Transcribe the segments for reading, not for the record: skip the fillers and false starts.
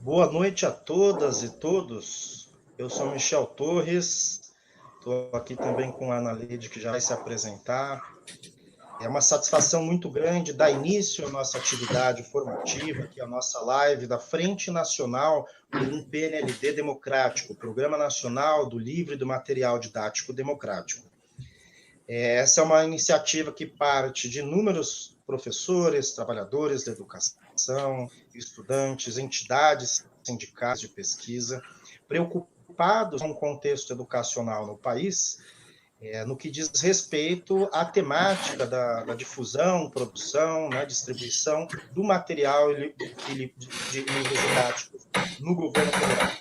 Boa noite a todas e todos. Eu sou Michel Torres, estou aqui também com a Ana Leide, que já vai se apresentar. É uma satisfação muito grande dar início à nossa atividade formativa, aqui a nossa live da Frente Nacional por um PNLD Democrático, Programa Nacional do Livro e do Material Didático Democrático. Essa é uma iniciativa que parte de inúmeros professores, trabalhadores da educação, estudantes, entidades sindicais de pesquisa, preocupados com o contexto educacional no país, no que diz respeito à temática da difusão, produção, distribuição do material de livros didáticos no governo federal.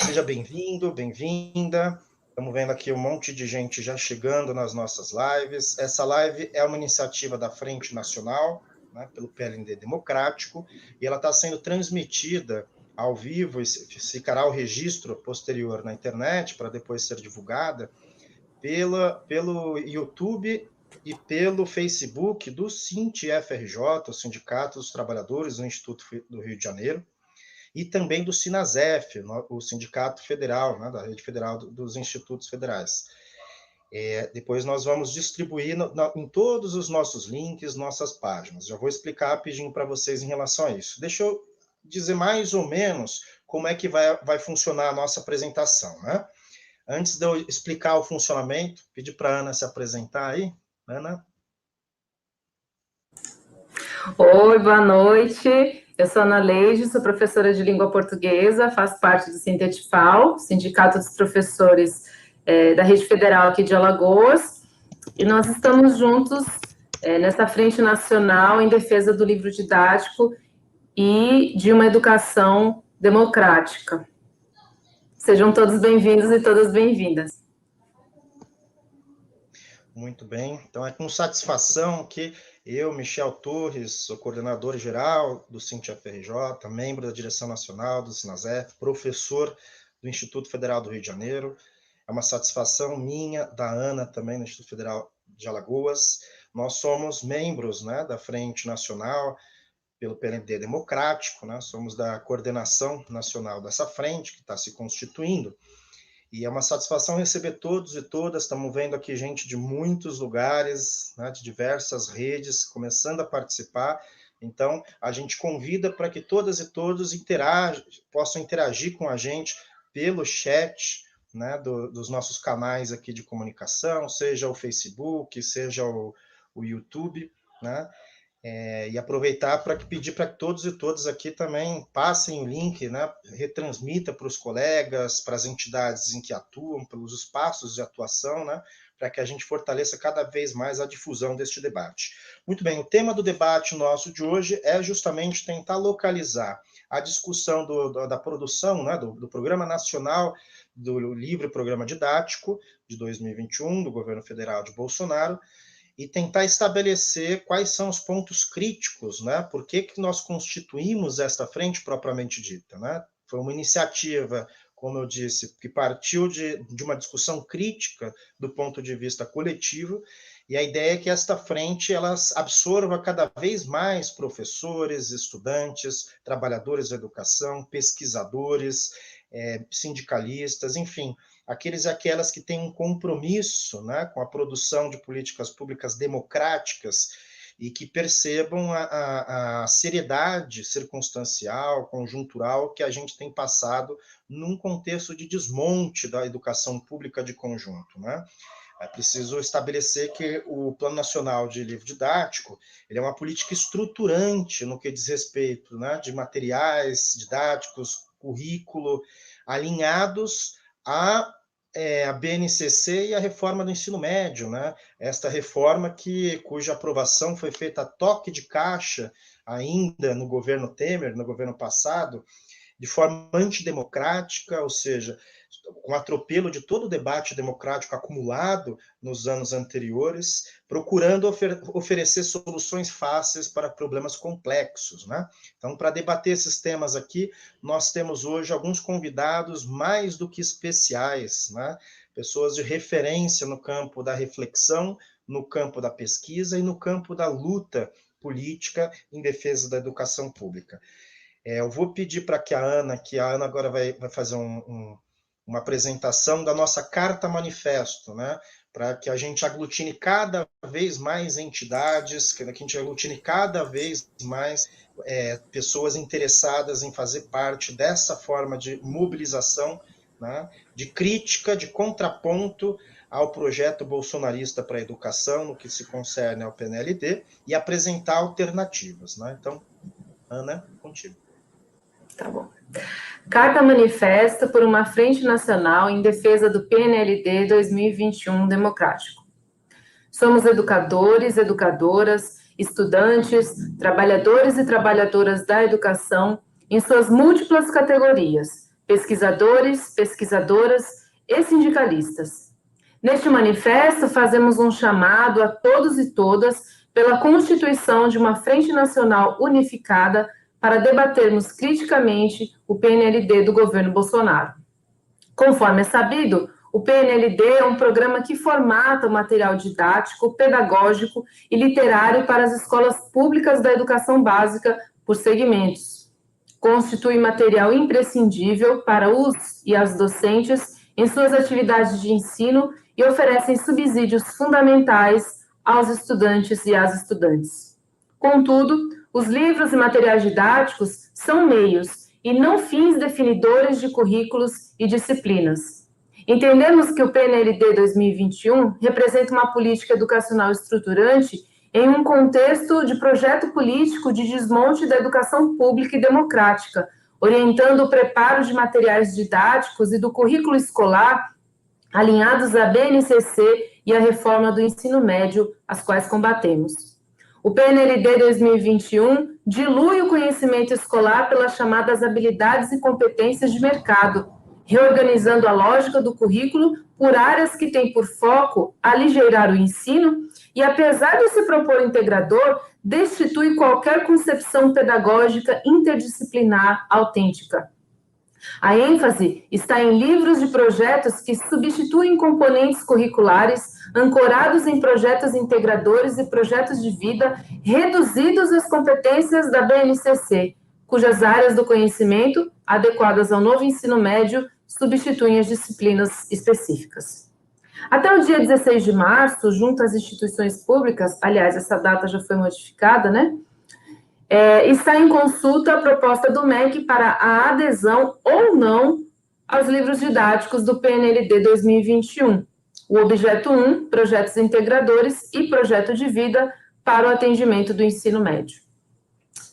Seja bem-vindo, bem-vinda. Estamos vendo aqui um monte de gente já chegando nas nossas lives. Essa live é uma iniciativa da Frente Nacional, pelo PLND Democrático, e ela está sendo transmitida ao vivo, e ficará o registro posterior na internet, para depois ser divulgada, pelo YouTube e pelo Facebook do SINT-FRJ, o Sindicato dos Trabalhadores do Instituto do Rio de Janeiro, e também do SINASEF, o Sindicato Federal, da Rede Federal dos Institutos Federais. Depois nós vamos distribuir em todos os nossos links, nossas páginas. Já vou explicar rapidinho para vocês em relação a isso. Deixa eu dizer mais ou menos como é que vai funcionar a nossa apresentação, né? Antes de eu explicar o funcionamento, pedir para a Ana se apresentar aí. Ana? Oi, boa noite. Eu sou Ana Leide, sou professora de língua portuguesa, faço parte do Sintetipal, Sindicato dos Professores da Rede Federal aqui de Alagoas, e nós estamos juntos nessa frente nacional em defesa do livro didático e de uma educação democrática. Sejam todos bem-vindos e todas bem-vindas. Muito bem. Então, é com satisfação que eu, Michel Torres, sou coordenador geral do SINT-FRJ, membro da direção nacional do SINASEF, professor do Instituto Federal do Rio de Janeiro. É uma satisfação minha, da Ana também, no Instituto Federal de Alagoas. Nós somos membros da Frente Nacional pelo PND Democrático, somos da coordenação nacional dessa frente, que está se constituindo. E é uma satisfação receber todos e todas. Estamos vendo aqui gente de muitos lugares, de diversas redes, começando a participar. Então, a gente convida para que todas e todos possam interagir com a gente pelo chat, dos nossos canais aqui de comunicação, seja o Facebook, seja o YouTube, e aproveitar para pedir para que todos e todas aqui também passem o link, retransmita para os colegas, para as entidades em que atuam, pelos espaços de atuação, para que a gente fortaleça cada vez mais a difusão deste debate. Muito bem, o tema do debate nosso de hoje é justamente tentar localizar a discussão da produção, do Programa Nacional do Livro e Programa Didático de 2021, do governo federal de Bolsonaro, e tentar estabelecer quais são os pontos críticos, por que nós constituímos esta frente propriamente dita. Foi uma iniciativa, como eu disse, que partiu de uma discussão crítica do ponto de vista coletivo, e a ideia é que esta frente ela absorva cada vez mais professores, estudantes, trabalhadores da educação, pesquisadores, sindicalistas, enfim, aqueles e aquelas que têm um compromisso com a produção de políticas públicas democráticas e que percebam a seriedade circunstancial, conjuntural que a gente tem passado num contexto de desmonte da educação pública de conjunto. É preciso estabelecer que o Plano Nacional de Livro Didático ele é uma política estruturante no que diz respeito de materiais didáticos, currículo, alinhados a BNCC e a reforma do ensino médio, Esta reforma cuja aprovação foi feita a toque de caixa ainda no governo Temer, no governo passado, de forma antidemocrática, ou seja, com atropelo de todo o debate democrático acumulado nos anos anteriores, procurando oferecer soluções fáceis para problemas complexos. Então, para debater esses temas aqui, nós temos hoje alguns convidados mais do que especiais, pessoas de referência no campo da reflexão, no campo da pesquisa e no campo da luta política em defesa da educação pública. Eu vou pedir para que a Ana agora vai fazer uma apresentação da nossa carta manifesto, né? Para que a gente aglutine cada vez mais entidades, que a gente aglutine cada vez mais pessoas interessadas em fazer parte dessa forma de mobilização, né? De crítica, de contraponto ao projeto bolsonarista para a educação, no que se concerne ao PNLD, e apresentar alternativas, né? Então, Ana, contigo. Tá bom. Carta Manifesto por uma Frente Nacional em Defesa do PNLD 2021 Democrático. Somos educadores, educadoras, estudantes, trabalhadores e trabalhadoras da educação em suas múltiplas categorias, pesquisadores, pesquisadoras e sindicalistas. Neste manifesto, fazemos um chamado a todos e todas pela constituição de uma Frente Nacional unificada para debatermos criticamente o PNLD do governo Bolsonaro. Conforme é sabido, o PNLD é um programa que formata o material didático, pedagógico e literário para as escolas públicas da educação básica por segmentos. Constitui material imprescindível para os e as docentes em suas atividades de ensino e oferecem subsídios fundamentais aos estudantes e às estudantes. Contudo, os livros e materiais didáticos são meios e não fins definidores de currículos e disciplinas. Entendemos que o PNLD 2021 representa uma política educacional estruturante em um contexto de projeto político de desmonte da educação pública e democrática, orientando o preparo de materiais didáticos e do currículo escolar alinhados à BNCC e à reforma do ensino médio, as quais combatemos. O PNLD 2021 dilui o conhecimento escolar pelas chamadas habilidades e competências de mercado, reorganizando a lógica do currículo por áreas que têm por foco aligeirar o ensino e, apesar de se propor integrador, destitui qualquer concepção pedagógica interdisciplinar autêntica. A ênfase está em livros e projetos que substituem componentes curriculares ancorados em projetos integradores e projetos de vida reduzidos às competências da BNCC, cujas áreas do conhecimento, adequadas ao novo ensino médio, substituem as disciplinas específicas. Até o dia 16 de março, junto às instituições públicas, aliás, essa data já foi modificada, né? Está em consulta a proposta do MEC para a adesão ou não aos livros didáticos do PNLD 2021. O objeto 1, projetos integradores e projeto de vida para o atendimento do ensino médio.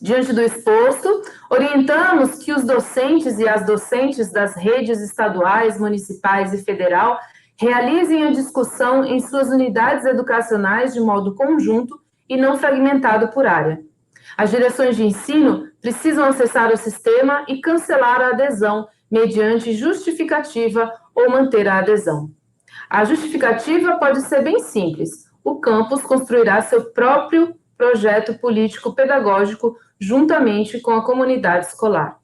Diante do exposto, orientamos que os docentes e as docentes das redes estaduais, municipais e federal realizem a discussão em suas unidades educacionais de modo conjunto e não fragmentado por área. As direções de ensino precisam acessar o sistema e cancelar a adesão mediante justificativa ou manter a adesão. A justificativa pode ser bem simples. O campus construirá seu próprio projeto político-pedagógico juntamente com a comunidade escolar.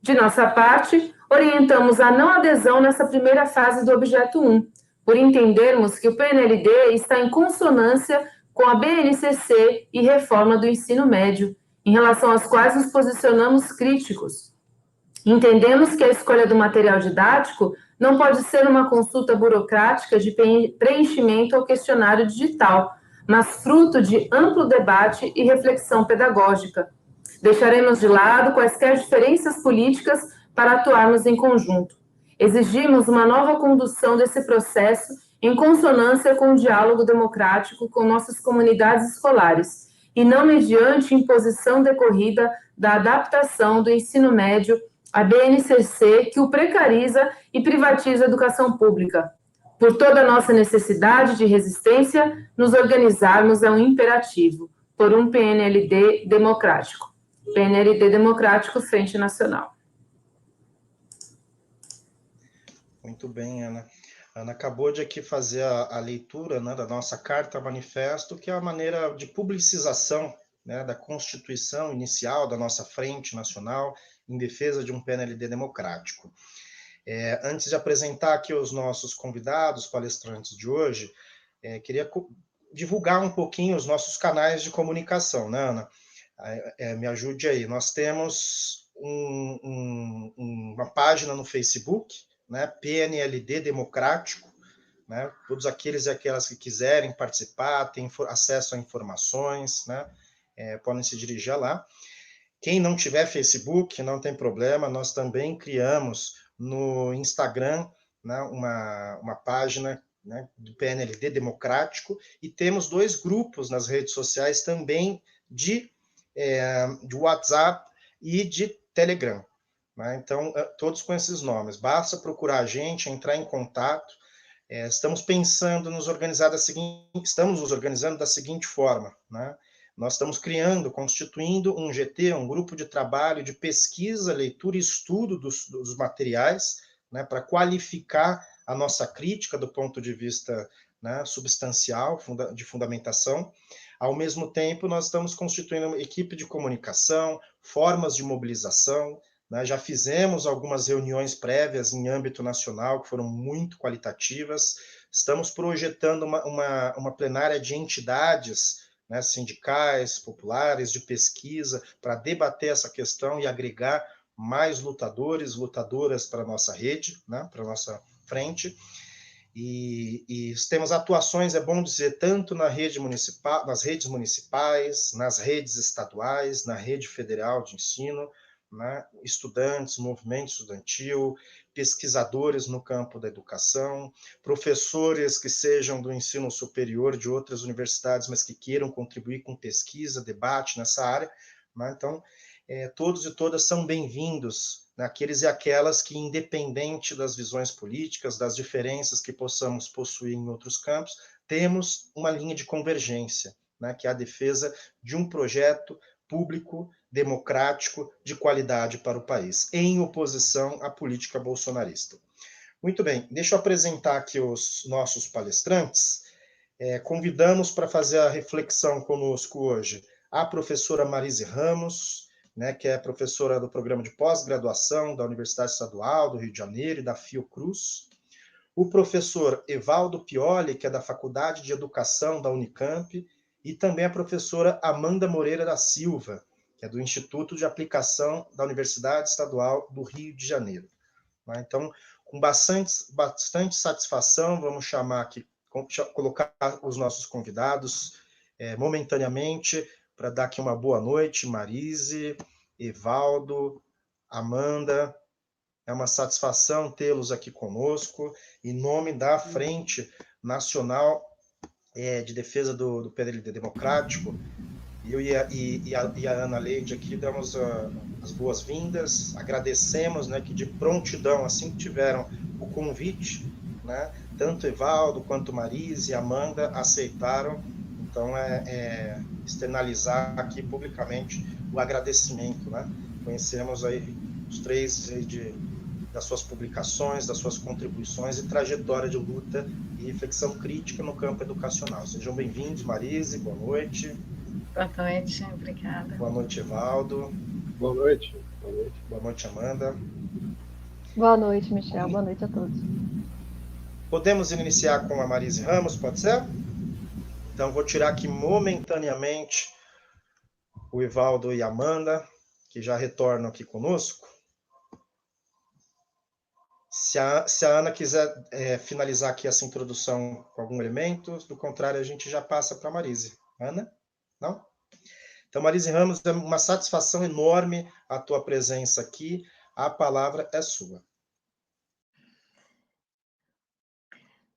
De nossa parte, orientamos a não adesão nessa primeira fase do objeto 1, por entendermos que o PNLD está em consonância com a BNCC e reforma do ensino médio, em relação às quais nos posicionamos críticos. Entendemos que a escolha do material didático não pode ser uma consulta burocrática de preenchimento ao questionário digital, mas fruto de amplo debate e reflexão pedagógica. Deixaremos de lado quaisquer diferenças políticas para atuarmos em conjunto. Exigimos uma nova condução desse processo em consonância com o diálogo democrático com nossas comunidades escolares, e não mediante imposição decorrida da adaptação do ensino médio à BNCC, que o precariza e privatiza a educação pública. Por toda a nossa necessidade de resistência, nos organizarmos é um imperativo, por um PNLD democrático. PNLD democrático, Frente Nacional. Muito bem, Ana. Ana acabou de aqui fazer a leitura, né, da nossa carta manifesto, que é a maneira de publicização, né, da constituição inicial da nossa Frente Nacional em defesa de um PNLD democrático. Antes de apresentar aqui os nossos convidados, palestrantes de hoje, queria divulgar um pouquinho os nossos canais de comunicação, né, Ana? Me ajude aí. Nós temos uma página no Facebook, né, PNLD Democrático, né, todos aqueles e aquelas que quiserem participar, têm acesso a informações, né, podem se dirigir lá. Quem não tiver Facebook, não tem problema, nós também criamos no Instagram, né, uma página, né, do PNLD Democrático, e temos 2 grupos nas redes sociais também de WhatsApp e de Telegram. Né? Então, todos com esses nomes. Basta procurar a gente, entrar em contato. Estamos pensando nos organizar estamos nos organizando da seguinte forma, né? Nós estamos constituindo um GT, um grupo de trabalho de pesquisa, leitura e estudo dos materiais, né, para qualificar a nossa crítica do ponto de vista, né, substancial, de fundamentação. Ao mesmo tempo, nós estamos constituindo uma equipe de comunicação, formas de mobilização, né, já fizemos algumas reuniões prévias em âmbito nacional, que foram muito qualitativas. Estamos projetando uma plenária de entidades, né, sindicais, populares, de pesquisa, para debater essa questão e agregar mais lutadores, lutadoras para a nossa rede, né, para a nossa frente. E temos atuações, é bom dizer, tanto nas redes municipais, nas redes estaduais, na rede federal de ensino, né, estudantes, movimento estudantil, pesquisadores no campo da educação, professores que sejam do ensino superior de outras universidades, mas que queiram contribuir com pesquisa, debate nessa área. Né? Então, todos e todas são bem-vindos, né, aqueles e aquelas que, independente das visões políticas, das diferenças que possamos possuir em outros campos, temos uma linha de convergência, né, que é a defesa de um projeto público, democrático, de qualidade para o país, em oposição à política bolsonarista. Muito bem, deixa eu apresentar aqui os nossos palestrantes. Convidamos para fazer a reflexão conosco hoje a professora Marise Ramos, né, que é professora do programa de pós-graduação da Universidade Estadual do Rio de Janeiro e da Fiocruz, o professor Evaldo Pioli, que é da Faculdade de Educação da Unicamp, e também a professora Amanda Moreira da Silva, que é do Instituto de Aplicação da Universidade Estadual do Rio de Janeiro. Então, com bastante satisfação, vamos chamar aqui, colocar os nossos convidados momentaneamente, para dar aqui uma boa noite, Marise, Evaldo, Amanda. É uma satisfação tê-los aqui conosco, em nome da Frente Nacional de Defesa do PNLD Democrático. Eu e a Ana Leide aqui damos as boas-vindas, agradecemos, né, que de prontidão, assim que tiveram o convite, né, tanto Evaldo quanto Marise e Amanda aceitaram. Então, externalizar aqui publicamente o agradecimento, né? Conhecemos aí os 3 das suas publicações, das suas contribuições e trajetória de luta e reflexão crítica no campo educacional. Sejam bem-vindos, Marise, boa noite. Boa noite, obrigada. Boa noite, Evaldo. Boa noite. Boa noite, Amanda. Boa noite, Michel. Boa noite a todos. Podemos iniciar com a Marise Ramos, pode ser? Então, vou tirar aqui momentaneamente o Evaldo e a Amanda, que já retornam aqui conosco. Se a Ana quiser finalizar aqui essa introdução com algum elemento, do contrário, a gente já passa para a Marise. Ana? Não? Então, Marise Ramos, é uma satisfação enorme a tua presença aqui. A palavra é sua.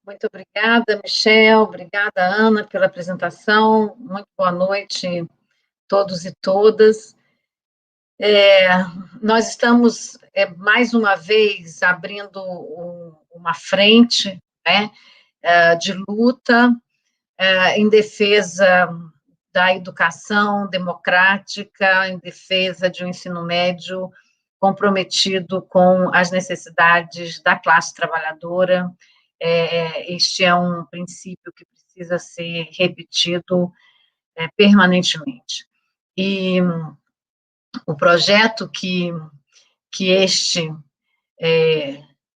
Muito obrigada, Michel. Obrigada, Ana, pela apresentação. Muito boa noite a todos e todas. Nós estamos, mais uma vez, abrindo uma frente, né, de luta em defesa da educação democrática, em defesa de um ensino médio comprometido com as necessidades da classe trabalhadora. Este é um princípio que precisa ser repetido permanentemente. E o projeto que este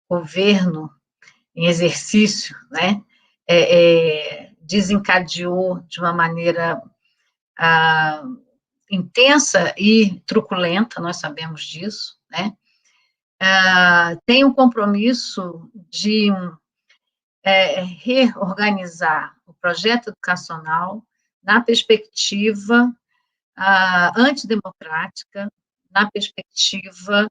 governo em exercício, né, desencadeou de uma maneira intensa e truculenta, nós sabemos disso, né? Tem um compromisso de reorganizar o projeto educacional na perspectiva antidemocrática, na perspectiva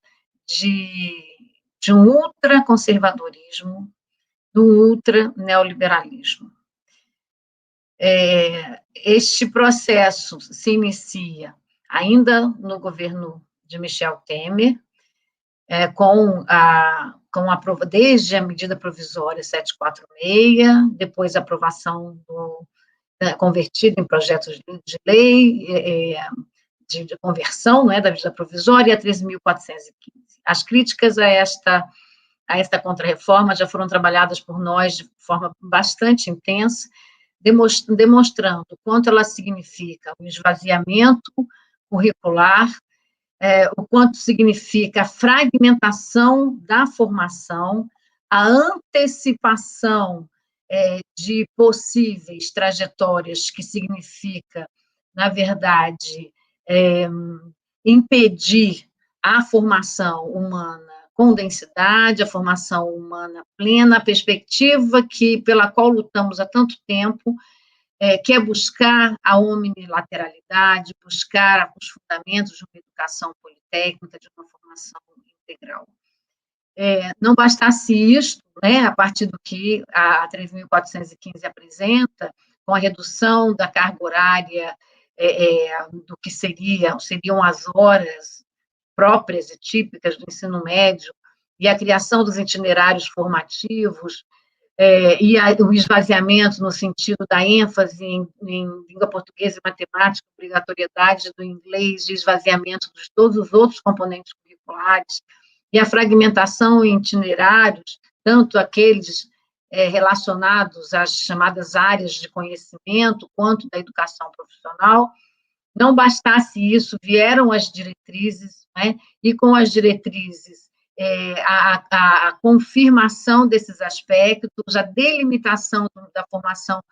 de um ultraconservadorismo, do ultraneoliberalismo. Este processo se inicia ainda no governo de Michel Temer, desde a medida provisória 746, depois a aprovação convertida em projetos de lei, de conversão, né, da medida provisória, e a 13.415. As críticas a esta contrarreforma já foram trabalhadas por nós de forma bastante intensa, demonstrando o quanto ela significa o esvaziamento curricular, o quanto significa a fragmentação da formação, a antecipação de possíveis trajetórias, que significa, na verdade, impedir a formação humana com densidade, a formação humana plena, a perspectiva pela qual lutamos há tanto tempo, que é buscar a omnilateralidade, buscar os fundamentos de uma educação politécnica, de uma formação integral. Não bastasse isto, né, a partir do que a 3.415 apresenta, com a redução da carga horária, do que seriam as horas próprias e típicas do ensino médio, e a criação dos itinerários formativos, e o esvaziamento no sentido da ênfase em língua portuguesa e matemática, obrigatoriedade do inglês, de esvaziamento de todos os outros componentes curriculares, e a fragmentação em itinerários, tanto aqueles relacionados às chamadas áreas de conhecimento, quanto da educação profissional. Não bastasse isso, vieram as diretrizes, né, e com as diretrizes a confirmação desses aspectos, a delimitação da formação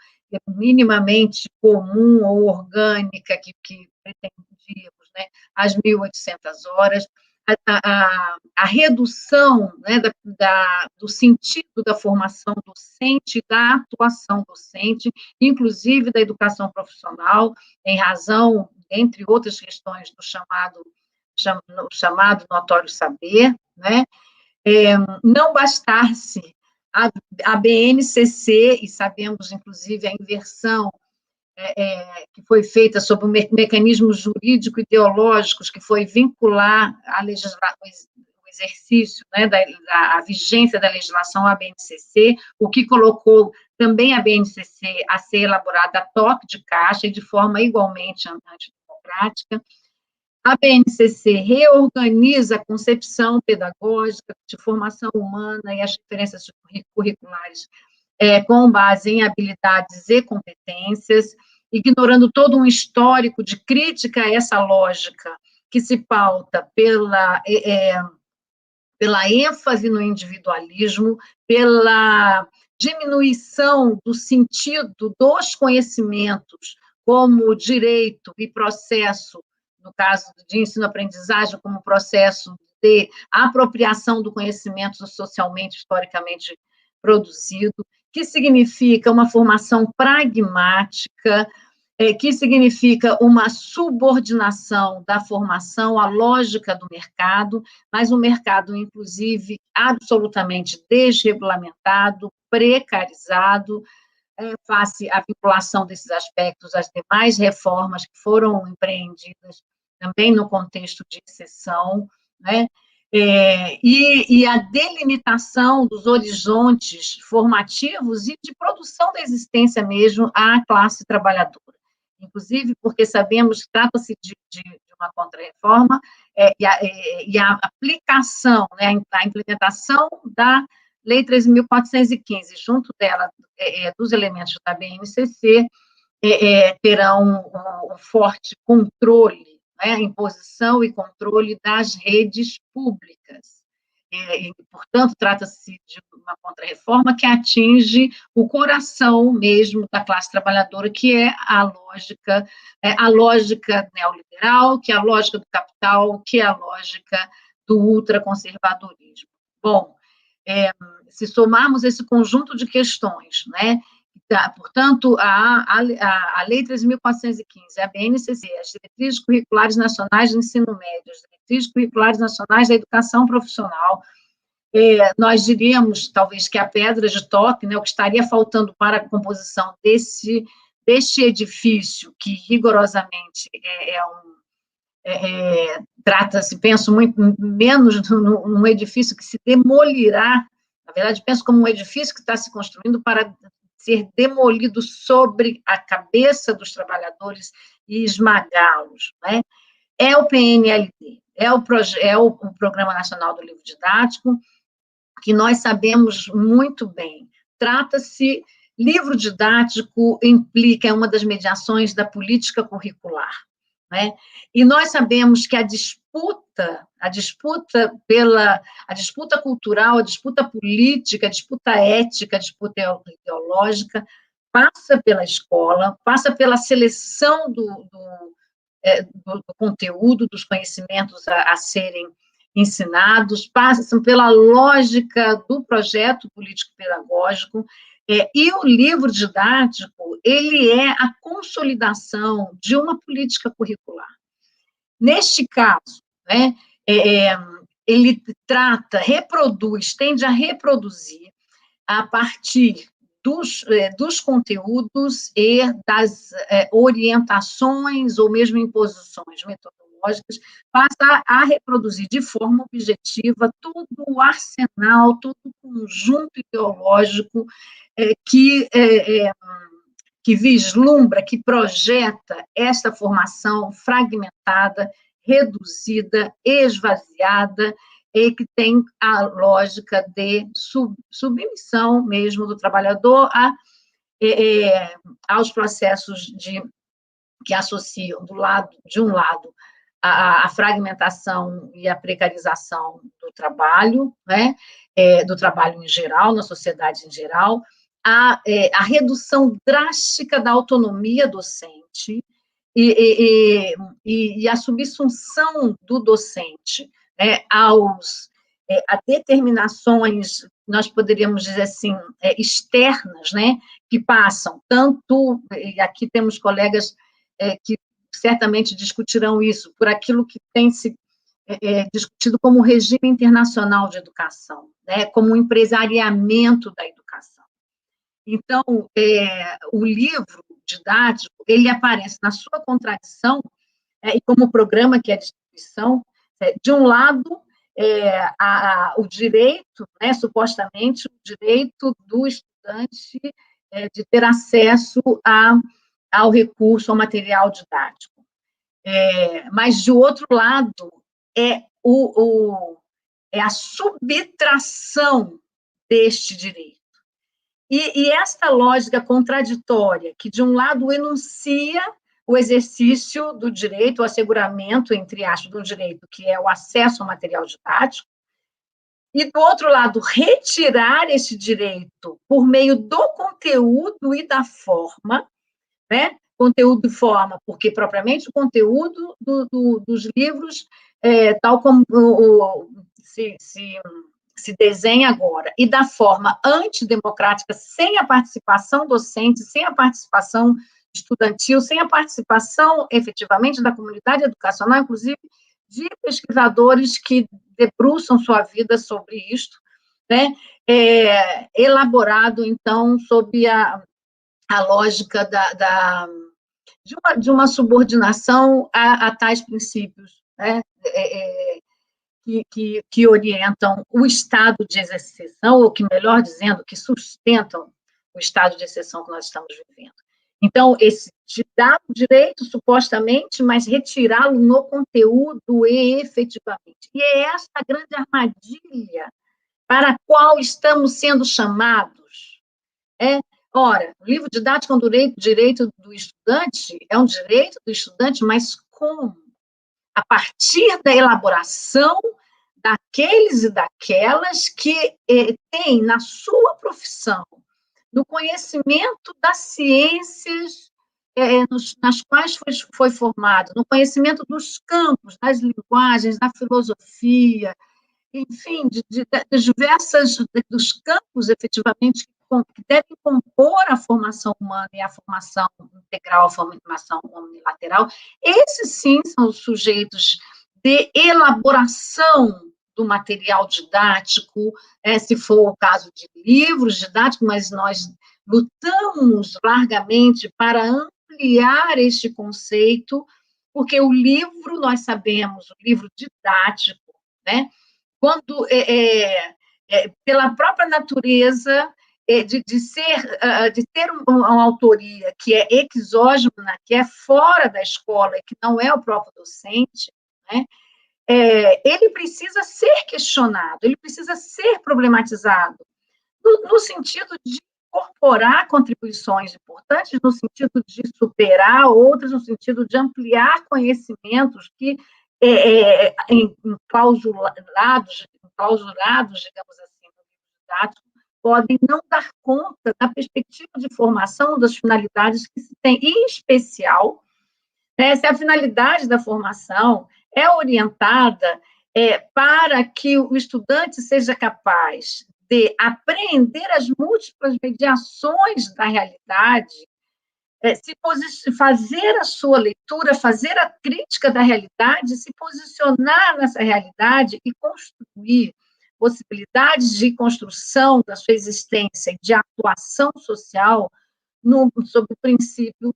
minimamente comum ou orgânica que pretendíamos, né, as 1.800 horas, a redução, né, do sentido da formação docente, da atuação docente, inclusive da educação profissional, em razão, entre outras questões, do chamado notório saber, né? Não bastasse a BNCC, e sabemos, inclusive, a inversão que foi feita sobre mecanismos jurídico-ideológicos, que foi vincular o exercício, né, a vigência da legislação à BNCC, o que colocou também a BNCC a ser elaborada a toque de caixa e de forma igualmente antidemocrática. A BNCC reorganiza a concepção pedagógica de formação humana e as referências curriculares com base em habilidades e competências, ignorando todo um histórico de crítica a essa lógica que se pauta pela ênfase no individualismo, pela diminuição do sentido dos conhecimentos como direito e processo, no caso de ensino-aprendizagem, como processo de apropriação do conhecimento socialmente, historicamente produzido, que significa uma formação pragmática, que significa uma subordinação da formação à lógica do mercado, mas um mercado, inclusive, absolutamente desregulamentado, precarizado, face à vinculação desses aspectos às demais reformas que foram empreendidas também no contexto de exceção, né? E a delimitação dos horizontes formativos e de produção da existência mesmo à classe trabalhadora. Inclusive porque sabemos que trata-se de uma contrarreforma, e a aplicação, né, a implementação da Lei 13.415, junto dela, dos elementos da BNCC, terão um forte controle, né, imposição e controle das redes públicas. e, portanto, trata-se de uma contrarreforma que atinge o coração mesmo da classe trabalhadora, que é a lógica neoliberal, que é a lógica do capital, que é a lógica do ultraconservadorismo. Bom, se somarmos esse conjunto de questões, né, portanto, a Lei 13.415, a BNCC, as Diretrizes Curriculares Nacionais de Ensino Médio, as Diretrizes Curriculares Nacionais da Educação Profissional, nós diríamos, talvez, que a pedra de toque, né, o que estaria faltando para a composição deste edifício, que rigorosamente trata-se, penso muito menos num edifício que se demolirá, na verdade, penso como um edifício que está se construindo para ser demolido sobre a cabeça dos trabalhadores e esmagá-los, né? É o PNLD, é o Programa Nacional do Livro Didático, que nós sabemos muito bem. Trata-se, livro didático implica uma das mediações da política curricular, né? E nós sabemos que a disputa cultural, a disputa política, a disputa ética, a disputa ideológica, passa pela escola, passa pela seleção do conteúdo, dos conhecimentos a serem ensinados, passam pela lógica do projeto político-pedagógico, e o livro didático, ele é a consolidação de uma política curricular. Neste caso, né, ele tende a reproduzir, a partir dos conteúdos e das orientações ou mesmo imposições metodológicas, passa a reproduzir de forma objetiva todo o arsenal, todo o conjunto ideológico que vislumbra, que projeta esta formação fragmentada, reduzida, esvaziada, e que tem a lógica de submissão mesmo do trabalhador aos processos que associam, de um lado, a fragmentação e a precarização do trabalho, né, do trabalho em geral, na sociedade em geral, a redução drástica da autonomia docente e a subsunção do docente, a determinações, nós poderíamos dizer assim, externas, né, que passam tanto, e aqui temos colegas que certamente discutirão isso, por aquilo que tem se discutido como regime internacional de educação, né, como um empresariamento da educação. Então, o livro didático, ele aparece na sua contradição, e como programa que é a distribuição, de um lado, o direito, né, supostamente, o direito do estudante de ter acesso ao recurso, ao material didático. Mas, de outro lado, é a subtração deste direito. E esta lógica contraditória, que, de um lado, enuncia o exercício do direito, o asseguramento, entre aspas, do direito, que é o acesso ao material didático, e, do outro lado, retirar esse direito por meio do conteúdo e da forma, né? Conteúdo e forma, porque, propriamente, o conteúdo dos livros, tal como se desenha agora, e da forma antidemocrática, sem a participação docente, sem a participação estudantil, sem a participação, efetivamente, da comunidade educacional, inclusive de pesquisadores que debruçam sua vida sobre isto, né? Elaborado, então, sob a lógica de uma subordinação a tais princípios, né? Que orientam o estado de exceção, ou que, melhor dizendo, que sustentam o estado de exceção que nós estamos vivendo. Então, esse te dá o direito, supostamente, mas retirá-lo no conteúdo e efetivamente. E é essa a grande armadilha para a qual estamos sendo chamados. Ora, o livro didático é um direito do estudante, mas como? A partir da elaboração da daqueles e daquelas que têm na sua profissão, no conhecimento das ciências nas quais foi formado, no conhecimento dos campos, das linguagens, da filosofia, enfim, dos campos, efetivamente, que devem compor a formação humana e a formação integral, a formação unilateral. Esses, sim, são os sujeitos de elaboração do material didático, se for o caso de livros didáticos, mas nós lutamos largamente para ampliar este conceito, porque o livro, nós sabemos, o livro didático, né, quando, pela própria natureza de ter uma autoria que é exógena, que é fora da escola, que não é o próprio docente, né, ele precisa ser questionado, ele precisa ser problematizado, no sentido de incorporar contribuições importantes, no sentido de superar outras, no sentido de ampliar conhecimentos que enclausurados, digamos assim, no livro didático, podem não dar conta da perspectiva de formação das finalidades que se tem, em especial, se a finalidade da formação é orientada para que o estudante seja capaz de apreender as múltiplas mediações da realidade, fazer a sua leitura, fazer a crítica da realidade, se posicionar nessa realidade e construir possibilidades de construção da sua existência e de atuação social sob o princípio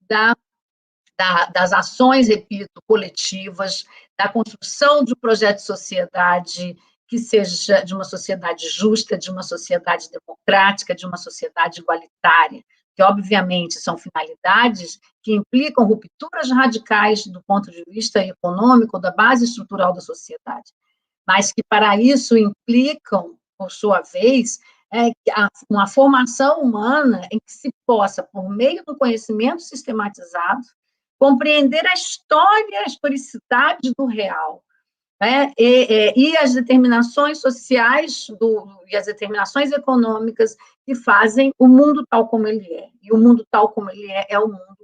das ações, repito, coletivas, da construção de um projeto de sociedade que seja de uma sociedade justa, de uma sociedade democrática, de uma sociedade igualitária, que, obviamente, são finalidades que implicam rupturas radicais do ponto de vista econômico, da base estrutural da sociedade, mas que, para isso, implicam, por sua vez, uma formação humana em que se possa, por meio do conhecimento sistematizado, compreender a história e a historicidade do real, e as determinações sociais e as determinações econômicas que fazem o mundo tal como ele é. E o mundo tal como ele é o mundo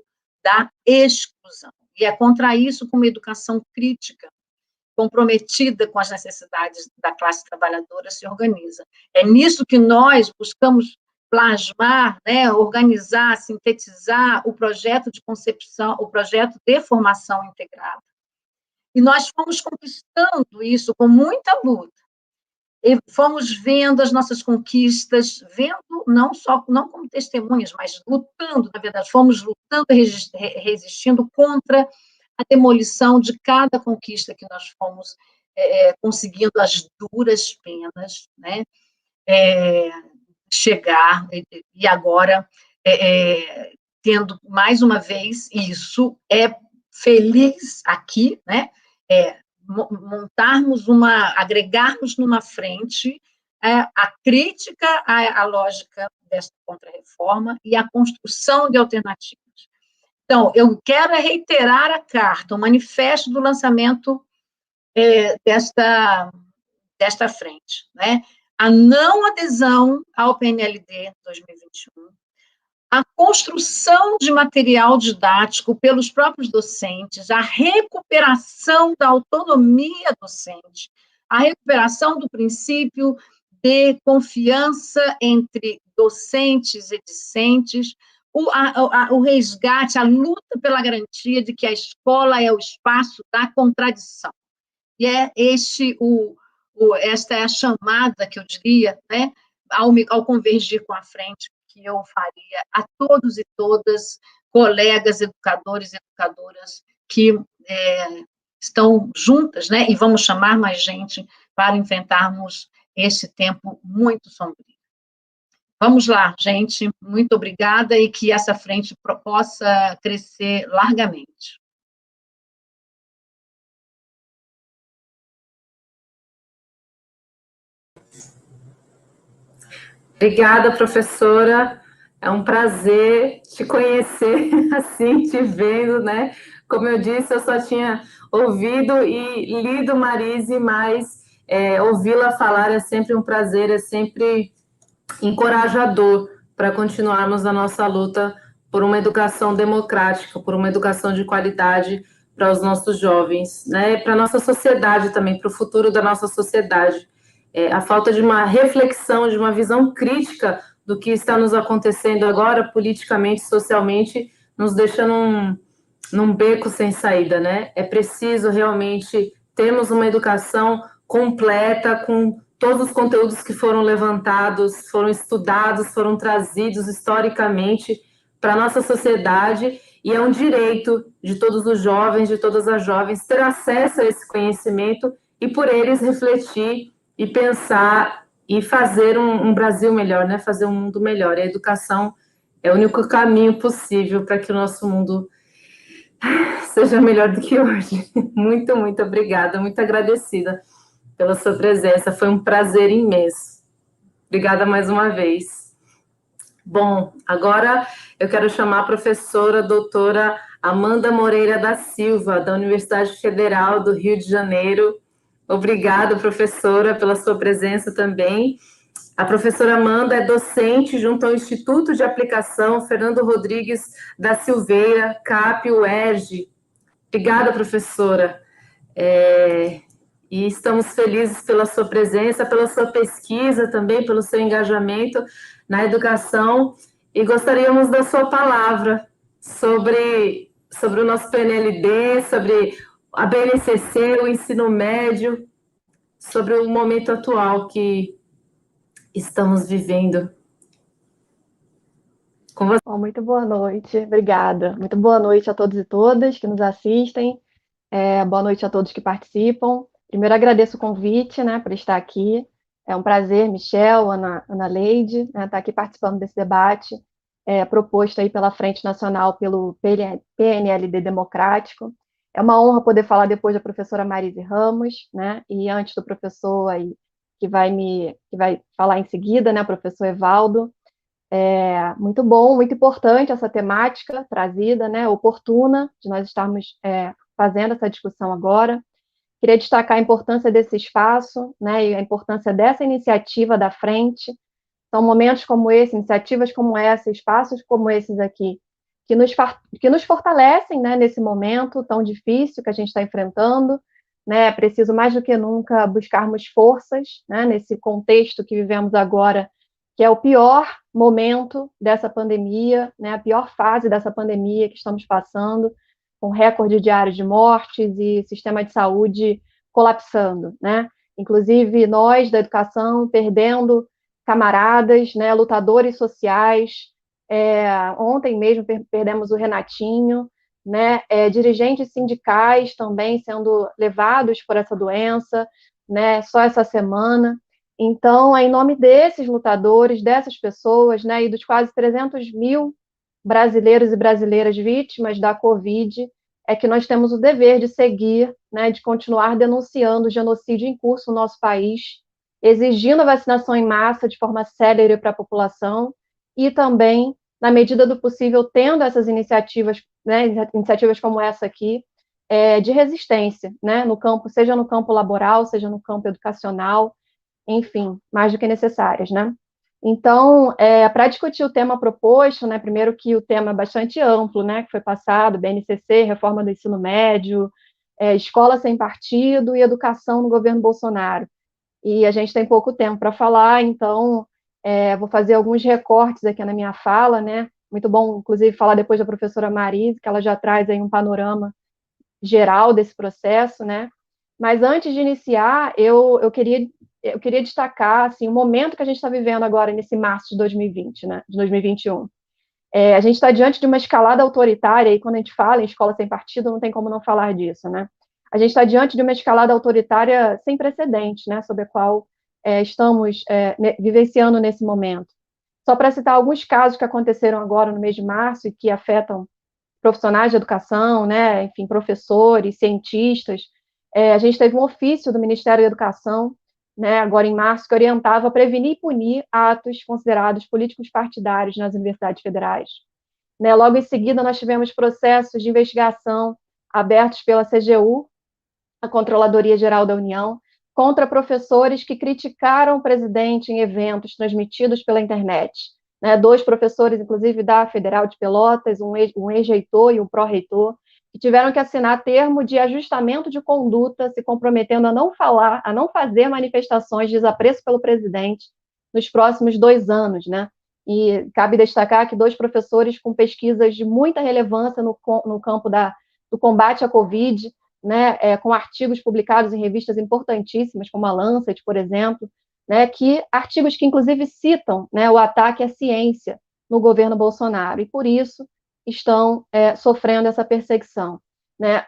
da exclusão. E é contra isso que uma educação crítica, comprometida com as necessidades da classe trabalhadora, se organiza. É nisso que nós buscamos plasmar, organizar, sintetizar o projeto de concepção, o projeto de formação integrada. E nós fomos conquistando isso com muita luta. E fomos vendo as nossas conquistas, vendo não como testemunhas, mas lutando, na verdade, fomos lutando e resistindo contra a demolição de cada conquista que nós fomos conseguindo as duras penas, chegar, e agora, tendo, mais uma vez, isso feliz aqui, agregarmos numa frente a crítica à lógica desta contra-reforma e a construção de alternativas. Então, eu quero reiterar a carta, o manifesto do lançamento desta frente, a não adesão ao PNLD 2021, a construção de material didático pelos próprios docentes, a recuperação da autonomia docente, a recuperação do princípio de confiança entre docentes e discentes, o resgate, a luta pela garantia de que a escola é o espaço da contradição. E esta é a chamada, que eu diria, ao convergir com a frente, que eu faria a todos e todas, colegas, educadores e educadoras, que estão juntas, e vamos chamar mais gente para enfrentarmos esse tempo muito sombrio. Vamos lá, gente, muito obrigada, e que essa frente possa crescer largamente. Obrigada, professora. É um prazer te conhecer, assim, te vendo, Como eu disse, eu só tinha ouvido e lido Marise, mas ouvi-la falar é sempre um prazer, é sempre encorajador para continuarmos a nossa luta por uma educação democrática, por uma educação de qualidade para os nossos jovens, né? Para a nossa sociedade também, para o futuro da nossa sociedade. A falta de uma reflexão, de uma visão crítica do que está nos acontecendo agora, politicamente, socialmente, nos deixa num beco sem saída, né? É preciso realmente termos uma educação completa, com todos os conteúdos que foram levantados, foram estudados, foram trazidos historicamente para a nossa sociedade, e é um direito de todos os jovens, de todas as jovens, ter acesso a esse conhecimento e por eles refletir e pensar e fazer um Brasil melhor, né? Fazer um mundo melhor. E a educação é o único caminho possível para que o nosso mundo seja melhor do que hoje. Muito, muito obrigada, muito agradecida pela sua presença. Foi um prazer imenso. Obrigada mais uma vez. Bom, agora eu quero chamar a professora doutora Amanda Moreira da Silva, da Universidade Federal do Rio de Janeiro. Obrigada, professora, pela sua presença também. A professora Amanda é docente junto ao Instituto de Aplicação Fernando Rodrigues da Silveira, CAP-UERJ. Obrigada, professora. E estamos felizes pela sua presença, pela sua pesquisa também, pelo seu engajamento na educação, e gostaríamos da sua palavra sobre o nosso PNLD, sobre a BNCC, o ensino médio, sobre o momento atual que estamos vivendo. Com você. Bom, muito boa noite, obrigada. Muito boa noite a todos e todas que nos assistem, boa noite a todos que participam. Primeiro, agradeço o convite, né, por estar aqui. É um prazer, Michel, Ana Leide, né, estar aqui participando desse debate, proposto aí pela Frente Nacional pelo PNLD Democrático. É uma honra poder falar depois da professora Marise Ramos, né, e antes do professor aí, que vai falar em seguida, né, o professor Evaldo. Muito bom, muito importante essa temática trazida, né, oportuna, de nós estarmos fazendo essa discussão agora. Queria destacar a importância desse espaço, né, e a importância dessa iniciativa da frente. São momentos como esse, iniciativas como essa, espaços como esses aqui, que nos fortalecem, né, nesse momento tão difícil que a gente está enfrentando. Né, é preciso mais do que nunca buscarmos forças, né, nesse contexto que vivemos agora, que é o pior momento dessa pandemia, né, a pior fase dessa pandemia que estamos passando, com recorde diário de mortes e sistema de saúde colapsando, né? Inclusive nós da educação perdendo camaradas, né, lutadores sociais. Ontem mesmo perdemos o Renatinho, né? Dirigentes sindicais também sendo levados por essa doença, né? Só essa semana. Então, em nome desses lutadores, dessas pessoas, né, e dos quase 300 mil brasileiros e brasileiras vítimas da Covid, é que nós temos o dever de seguir, né, de continuar denunciando o genocídio em curso no nosso país, exigindo a vacinação em massa de forma célere para a população e também, na medida do possível, tendo essas iniciativas, né, iniciativas como essa aqui, de resistência, né, no campo, seja no campo laboral, seja no campo educacional, enfim, mais do que necessárias, né? Então, para discutir o tema proposto, né, primeiro que o tema é bastante amplo, né, que foi passado, BNCC, reforma do ensino médio, escola sem partido e educação no governo Bolsonaro. E a gente tem pouco tempo para falar, então vou fazer alguns recortes aqui na minha fala, né? Muito bom, inclusive, falar depois da professora Marise, que ela já traz aí um panorama geral desse processo, né? Mas antes de iniciar, eu queria destacar assim, o momento que a gente está vivendo agora nesse março de 2020, né, de 2021. A gente está diante de uma escalada autoritária, e quando a gente fala em escola sem partido, não tem como não falar disso, né? A gente está diante de uma escalada autoritária sem precedentes, né, sobre a qual estamos vivenciando nesse momento. Só para citar alguns casos que aconteceram agora no mês de março e que afetam profissionais de educação, né, enfim, professores, cientistas. A gente teve um ofício do Ministério da Educação, né, agora em março, que orientava a prevenir e punir atos considerados políticos partidários nas universidades federais. Né, logo em seguida, nós tivemos processos de investigação abertos pela CGU, a Controladoria Geral da União, contra professores que criticaram o presidente em eventos transmitidos pela internet. Né, 2 professores, inclusive, da Federal de Pelotas, um ex-reitor e um pró-reitor, que tiveram que assinar termo de ajustamento de conduta, se comprometendo a não falar, a não fazer manifestações de desapreço pelo presidente nos próximos 2 anos, né? E cabe destacar que 2 professores com pesquisas de muita relevância no campo do combate à Covid, né, com artigos publicados em revistas importantíssimas, como a Lancet, por exemplo, né, artigos que, inclusive, citam, né, o ataque à ciência no governo Bolsonaro, e por isso estão sofrendo essa perseguição. Né?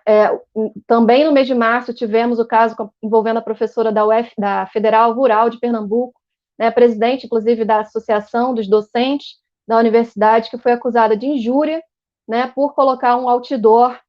Também no mês de março tivemos o caso envolvendo a professora da Federal Rural de Pernambuco, né, presidente, inclusive, da Associação dos Docentes da Universidade, que foi acusada de injúria, né, por colocar um outdoor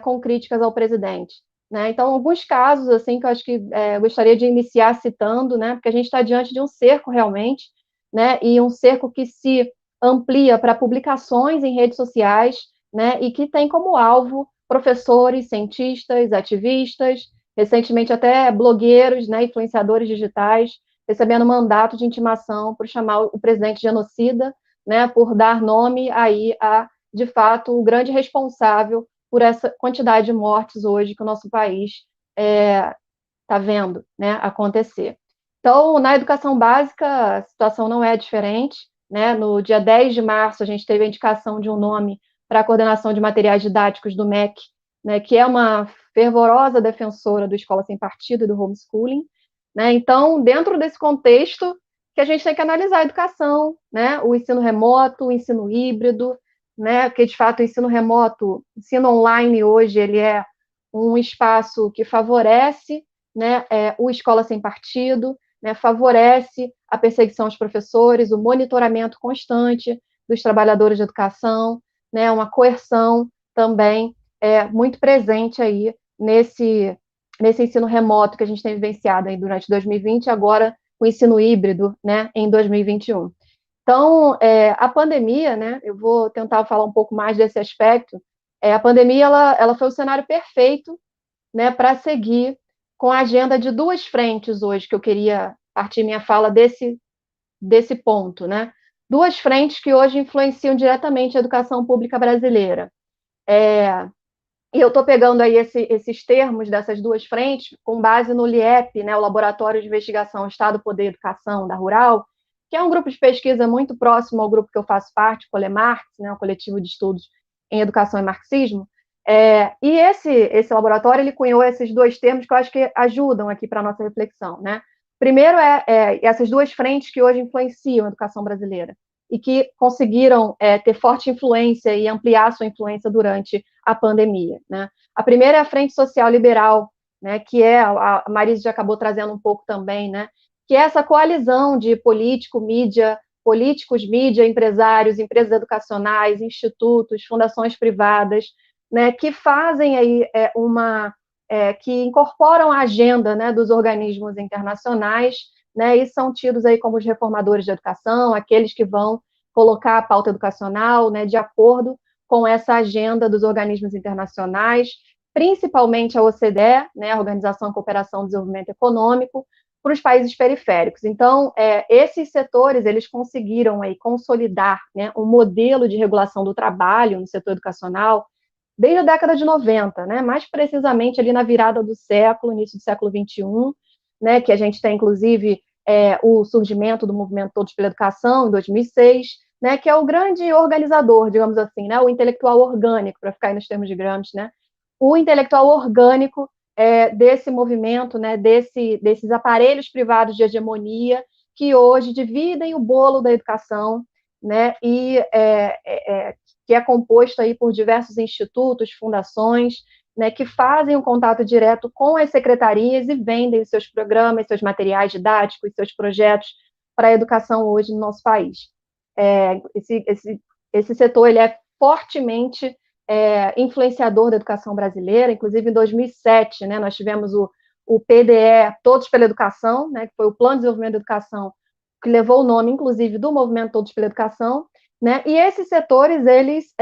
com críticas ao presidente. Né? Então, alguns casos, assim, que eu acho que gostaria de iniciar citando, né, porque a gente está diante de um cerco, realmente, né, e um cerco que se amplia para publicações em redes sociais, né, e que tem como alvo professores, cientistas, ativistas, recentemente até blogueiros, né, influenciadores digitais, recebendo mandato de intimação por chamar o presidente de genocida, né, por dar nome aí a, de fato, o grande responsável por essa quantidade de mortes hoje que o nosso país está vendo, né, acontecer. Então, na educação básica, a situação não é diferente, né? No dia 10 de março, a gente teve a indicação de um nome para a coordenação de materiais didáticos do MEC, né, que é uma fervorosa defensora do Escola Sem Partido e do homeschooling. Né? Então, dentro desse contexto, que a gente tem que analisar a educação, né? O ensino remoto, o ensino híbrido, né? Porque, de fato, o ensino remoto, o ensino online hoje, ele é um espaço que favorece, né, o Escola Sem Partido, né, favorece a perseguição aos professores, o monitoramento constante dos trabalhadores de educação, né, uma coerção também muito presente aí nesse ensino remoto que a gente tem vivenciado aí durante 2020 e agora o ensino híbrido, né, em 2021. Então, a pandemia, né, eu vou tentar falar um pouco mais desse aspecto, a pandemia ela foi o cenário perfeito, né, para seguir com a agenda de 2 frentes hoje, que eu queria partir minha fala desse ponto, né? 2 frentes que hoje influenciam diretamente a educação pública brasileira. E eu estou pegando aí esses termos dessas 2 frentes com base no LIEP, né, o Laboratório de Investigação Estado, Poder e Educação da Rural, que é um grupo de pesquisa muito próximo ao grupo que eu faço parte, o Colemarx, né, o Coletivo de Estudos em Educação e Marxismo. E esse laboratório, ele cunhou esses 2 termos que eu acho que ajudam aqui para a nossa reflexão. Né? Primeiro essas 2 frentes que hoje influenciam a educação brasileira e que conseguiram ter forte influência e ampliar sua influência durante a pandemia. Né? A primeira é a Frente Social Liberal, né, que a Marisa já acabou trazendo um pouco também, né, que é essa coalizão de políticos, mídia, empresários, empresas educacionais, institutos, fundações privadas, né, que fazem aí que incorporam a agenda, né, dos organismos internacionais, né, e são tidos aí como os reformadores da educação, aqueles que vão colocar a pauta educacional, né, de acordo com essa agenda dos organismos internacionais, principalmente a OCDE, né, a Organização de Cooperação e Desenvolvimento Econômico, para os países periféricos. Então, esses setores, eles conseguiram aí consolidar, né, um modelo de regulação do trabalho no setor educacional desde a década de 90, né, mais precisamente ali na virada do século, início do século XXI, né, que a gente tem, inclusive, o surgimento do movimento Todos pela Educação, em 2006, né, que é o grande organizador, digamos assim, né, o intelectual orgânico, para ficar aí nos termos de Gramsci, né, o intelectual orgânico desse movimento, né, desses aparelhos privados de hegemonia que hoje dividem o bolo da educação, né, e que é composto aí por diversos institutos, fundações, né, que fazem um contato direto com as secretarias e vendem os seus programas, seus materiais didáticos, seus projetos para a educação hoje no nosso país. Esse setor ele é fortemente influenciador da educação brasileira, inclusive em 2007, né, nós tivemos o PDE, Todos pela Educação, né, que foi o Plano de Desenvolvimento da Educação, que levou o nome, inclusive, do movimento Todos pela Educação, né, e esses setores, eles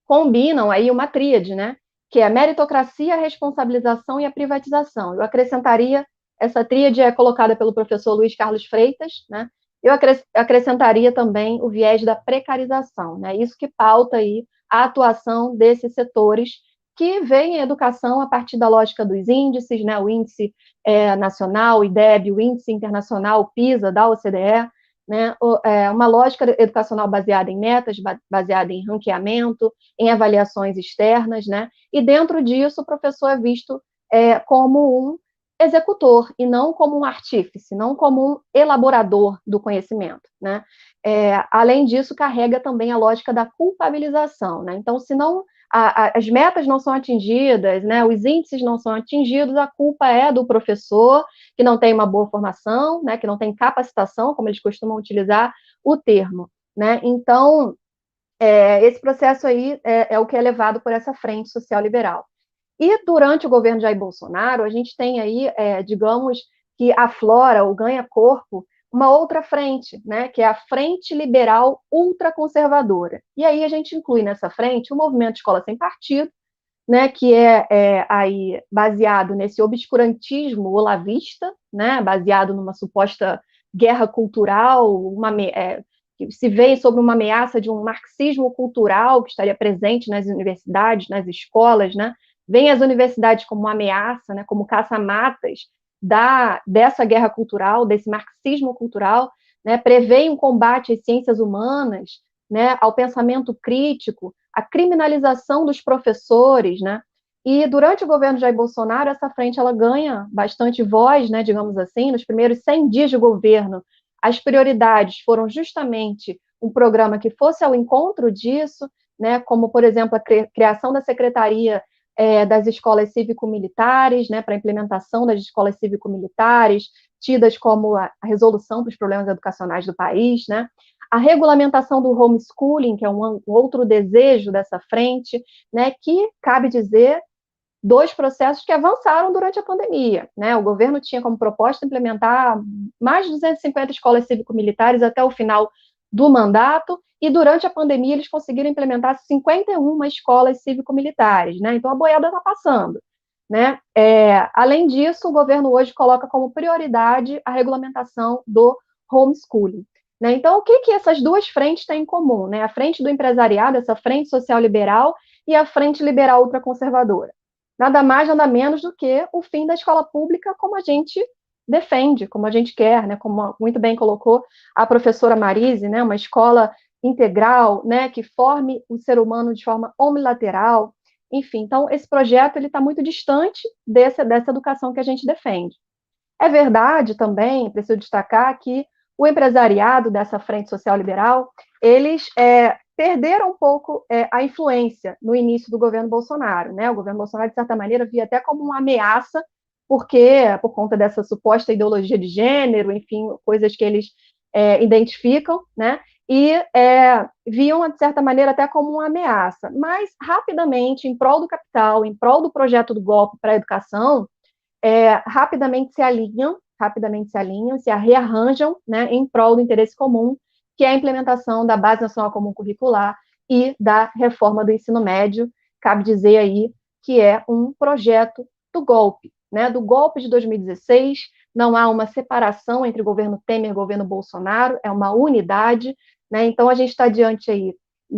combinam aí uma tríade, né, que é a meritocracia, a responsabilização e a privatização. Eu acrescentaria essa tríade é colocada pelo professor Luiz Carlos Freitas, né? Eu acrescentaria também o viés da precarização, né? Isso que pauta aí a atuação desses setores que veem a educação a partir da lógica dos índices, né? O índice nacional, o IDEB, o índice internacional, o PISA, da OCDE, né? Uma lógica educacional baseada em metas, baseada em ranqueamento, em avaliações externas, né? E dentro disso o professor é visto como um executor e não como um artífice, não como um elaborador do conhecimento, né? Além disso, carrega também a lógica da culpabilização, né? Então, se não as metas não são atingidas, né? Os índices não são atingidos, a culpa é do professor que não tem uma boa formação, né? Que não tem capacitação, como eles costumam utilizar o termo, né? Então, esse processo aí é o que é levado por essa frente social liberal. E durante o governo Jair Bolsonaro, a gente tem aí, digamos, que aflora ou ganha corpo uma outra frente, né, que é a Frente Liberal Ultraconservadora. E aí a gente inclui nessa frente o movimento Escola Sem Partido, né, que é aí baseado nesse obscurantismo olavista, né, baseado numa suposta guerra cultural, que se vê sobre uma ameaça de um marxismo cultural que estaria presente nas universidades, nas escolas, né, vem as universidades como uma ameaça, né, como caça-matas dessa guerra cultural, desse marxismo cultural, né, prevê um combate às ciências humanas, né, ao pensamento crítico, a criminalização dos professores, né, e durante o governo Jair Bolsonaro, essa frente ela ganha bastante voz, né, digamos assim, nos primeiros 100 dias de governo, as prioridades foram justamente um programa que fosse ao encontro disso, né, como, por exemplo, a criação da Secretaria das escolas cívico-militares, né, para a implementação das escolas cívico-militares, tidas como a resolução dos problemas educacionais do país, né, a regulamentação do homeschooling, que é um outro desejo dessa frente, né, que, cabe dizer, 2 processos que avançaram durante a pandemia, né, o governo tinha como proposta implementar mais de 250 escolas cívico-militares até o final do mandato, e durante a pandemia eles conseguiram implementar 51 escolas cívico-militares, né? Então a boiada está passando, né? Além disso, o governo hoje coloca como prioridade a regulamentação do homeschooling, né? Então, o que essas duas frentes têm em comum, né? A frente do empresariado, essa frente social liberal, e a frente liberal ultraconservadora. Nada mais, nada menos do que o fim da escola pública como a gente defende, como a gente quer, né? Como muito bem colocou a professora Marise, né? Uma escola integral, né, que forme o ser humano de forma omnilateral, enfim, então esse projeto ele está muito distante dessa educação que a gente defende. É verdade também, preciso destacar que o empresariado dessa frente social liberal, eles perderam um pouco a influência no início do governo Bolsonaro, né? O governo Bolsonaro, de certa maneira, via até como uma ameaça, porque por conta dessa suposta ideologia de gênero, enfim, coisas que eles identificam, né? E viam, de certa maneira, até como uma ameaça. Mas, rapidamente, em prol do capital, em prol do projeto do golpe para a educação, rapidamente se alinham, se rearranjam, né, em prol do interesse comum, que é a implementação da Base Nacional Comum Curricular e da reforma do ensino médio. Cabe dizer aí que é um projeto do golpe, né, do golpe de 2016, não há uma separação entre o governo Temer e o governo Bolsonaro, é uma unidade, né? Então a gente está diante aí,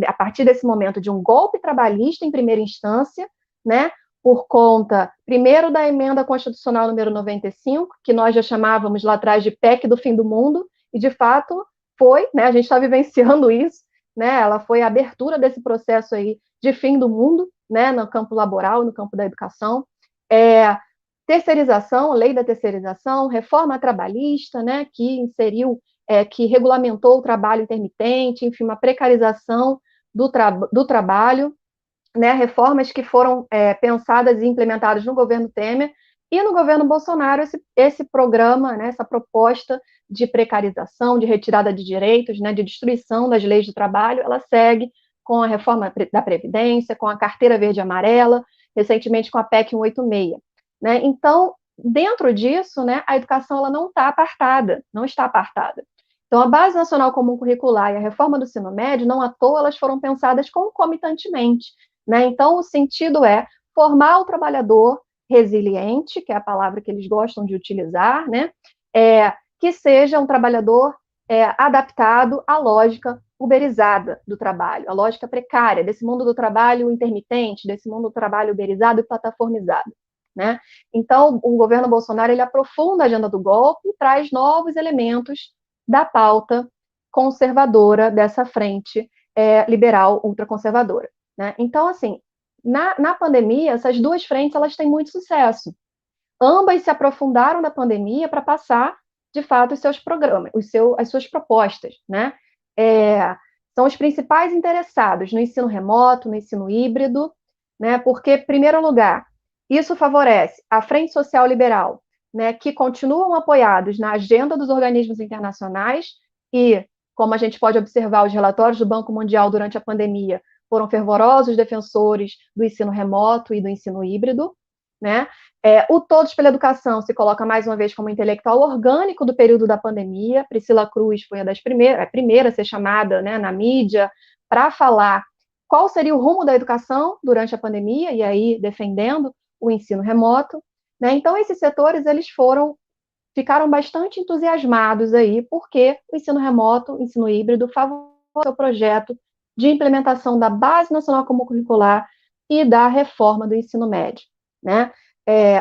a partir desse momento, de um golpe trabalhista em primeira instância, né, por conta, primeiro, da emenda constitucional número 95, que nós já chamávamos lá atrás de PEC do fim do mundo, e de fato foi, né, a gente está vivenciando isso, né, ela foi a abertura desse processo aí de fim do mundo, né, no campo laboral, no campo da educação, terceirização, lei da terceirização, reforma trabalhista, né, que inseriu, que regulamentou o trabalho intermitente, enfim, uma precarização do trabalho, né, reformas que foram pensadas e implementadas no governo Temer, e no governo Bolsonaro esse programa, né, essa proposta de precarização, de retirada de direitos, né, de destruição das leis do trabalho, ela segue com a reforma da Previdência, com a Carteira Verde e Amarela, recentemente com a PEC 186. Né? Então, dentro disso, né, a educação ela não está apartada. Então, a Base Nacional Comum Curricular e a reforma do ensino médio, não à toa, elas foram pensadas concomitantemente, né? Então, o sentido é formar o trabalhador resiliente, que é a palavra que eles gostam de utilizar, né? Que seja um trabalhador adaptado à lógica uberizada do trabalho, a lógica precária, desse mundo do trabalho intermitente, desse mundo do trabalho uberizado e plataformizado, né? Então, o governo Bolsonaro, ele aprofunda a agenda do golpe e traz novos elementos da pauta conservadora dessa frente liberal ultraconservadora, né? Então, assim, na pandemia, essas duas frentes, elas têm muito sucesso. Ambas se aprofundaram na pandemia para passar, de fato, os seus programas, as suas propostas, né? São os principais interessados no ensino remoto, no ensino híbrido, né? Porque, em primeiro lugar, isso favorece a Frente Social Liberal, né? Que continuam apoiados na agenda dos organismos internacionais e, como a gente pode observar, os relatórios do Banco Mundial durante a pandemia foram fervorosos defensores do ensino remoto e do ensino híbrido, né? O Todos pela Educação se coloca mais uma vez como intelectual orgânico do período da pandemia. Priscila Cruz foi a primeira a ser chamada, né, na mídia para falar qual seria o rumo da educação durante a pandemia, e aí defendendo o ensino remoto, né? Então, esses setores, eles ficaram bastante entusiasmados aí, porque o ensino remoto, o ensino híbrido, favorece o projeto de implementação da Base Nacional Comum Curricular e da reforma do ensino médio, né?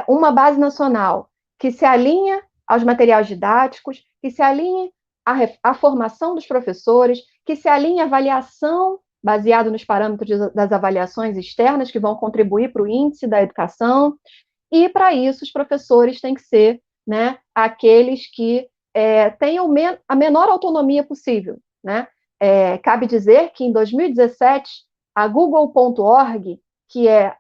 Uma base nacional que se alinha aos materiais didáticos, que se alinhe à formação dos professores, que se alinhe à avaliação baseado nos parâmetros das avaliações externas que vão contribuir para o índice da educação, e para isso os professores têm que ser, né, aqueles que tenham a menor autonomia possível, né? Cabe dizer que em 2017 a Google.org, que é,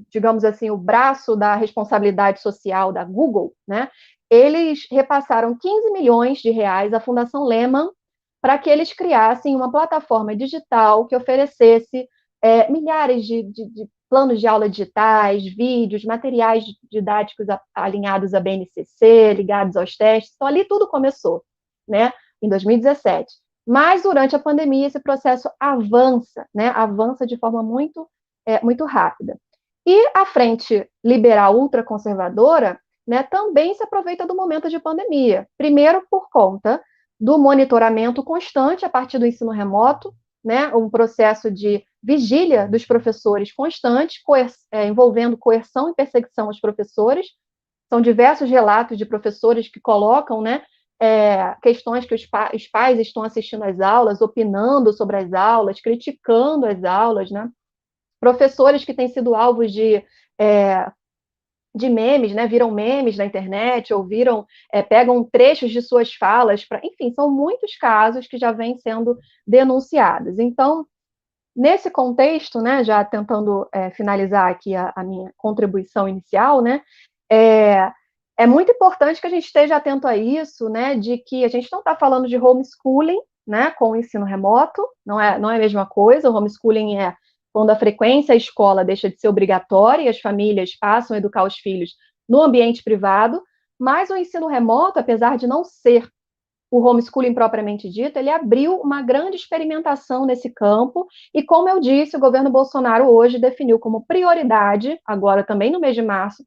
digamos assim, o braço da responsabilidade social da Google, né? Eles repassaram 15 milhões de reais à Fundação Lehman para que eles criassem uma plataforma digital que oferecesse milhares de planos de aula digitais, vídeos, materiais didáticos alinhados à BNCC, ligados aos testes. Então, ali tudo começou, né? Em 2017. Mas, durante a pandemia, esse processo avança, né? Avança de forma muito rápida. E a frente liberal ultraconservadora, né, também se aproveita do momento de pandemia. Primeiro, por conta do monitoramento constante a partir do ensino remoto, né, um processo de vigília dos professores constante, envolvendo coerção e perseguição aos professores. São diversos relatos de professores que colocam, né, questões que os pais estão assistindo às aulas, opinando sobre as aulas, criticando as aulas, né? Professores que têm sido alvos de memes, né? Viram memes na internet, ou pegam trechos de suas falas, enfim, são muitos casos que já vêm sendo denunciados. Então, nesse contexto, né, já tentando finalizar aqui a minha contribuição inicial, né, é muito importante que a gente esteja atento a isso, né, de que a gente não está falando de homeschooling, né, com o ensino remoto, não é a mesma coisa. O homeschooling é quando a frequência à escola deixa de ser obrigatória e as famílias passam a educar os filhos no ambiente privado, mas o ensino remoto, apesar de não ser o homeschooling propriamente dito, ele abriu uma grande experimentação nesse campo, e como eu disse, o governo Bolsonaro hoje definiu como prioridade, agora também no mês de março,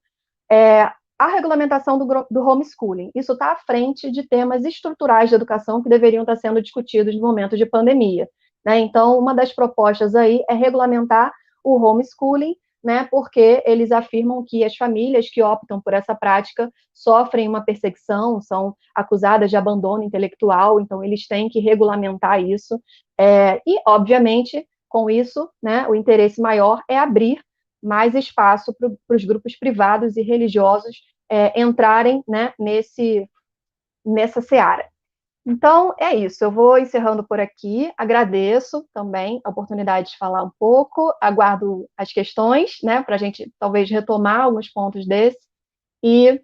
a regulamentação do homeschooling. Isso está à frente de temas estruturais de educação que deveriam estar sendo discutidos no momento de pandemia, né? Então, uma das propostas aí é regulamentar o homeschooling, né, porque eles afirmam que as famílias que optam por essa prática sofrem uma perseguição, são acusadas de abandono intelectual, então eles têm que regulamentar isso, e, obviamente, com isso, né, o interesse maior é abrir mais espaço para os grupos privados e religiosos entrarem, né, nessa seara. Então, é isso, eu vou encerrando por aqui, agradeço também a oportunidade de falar um pouco, aguardo as questões, né, para a gente talvez retomar alguns pontos desses, e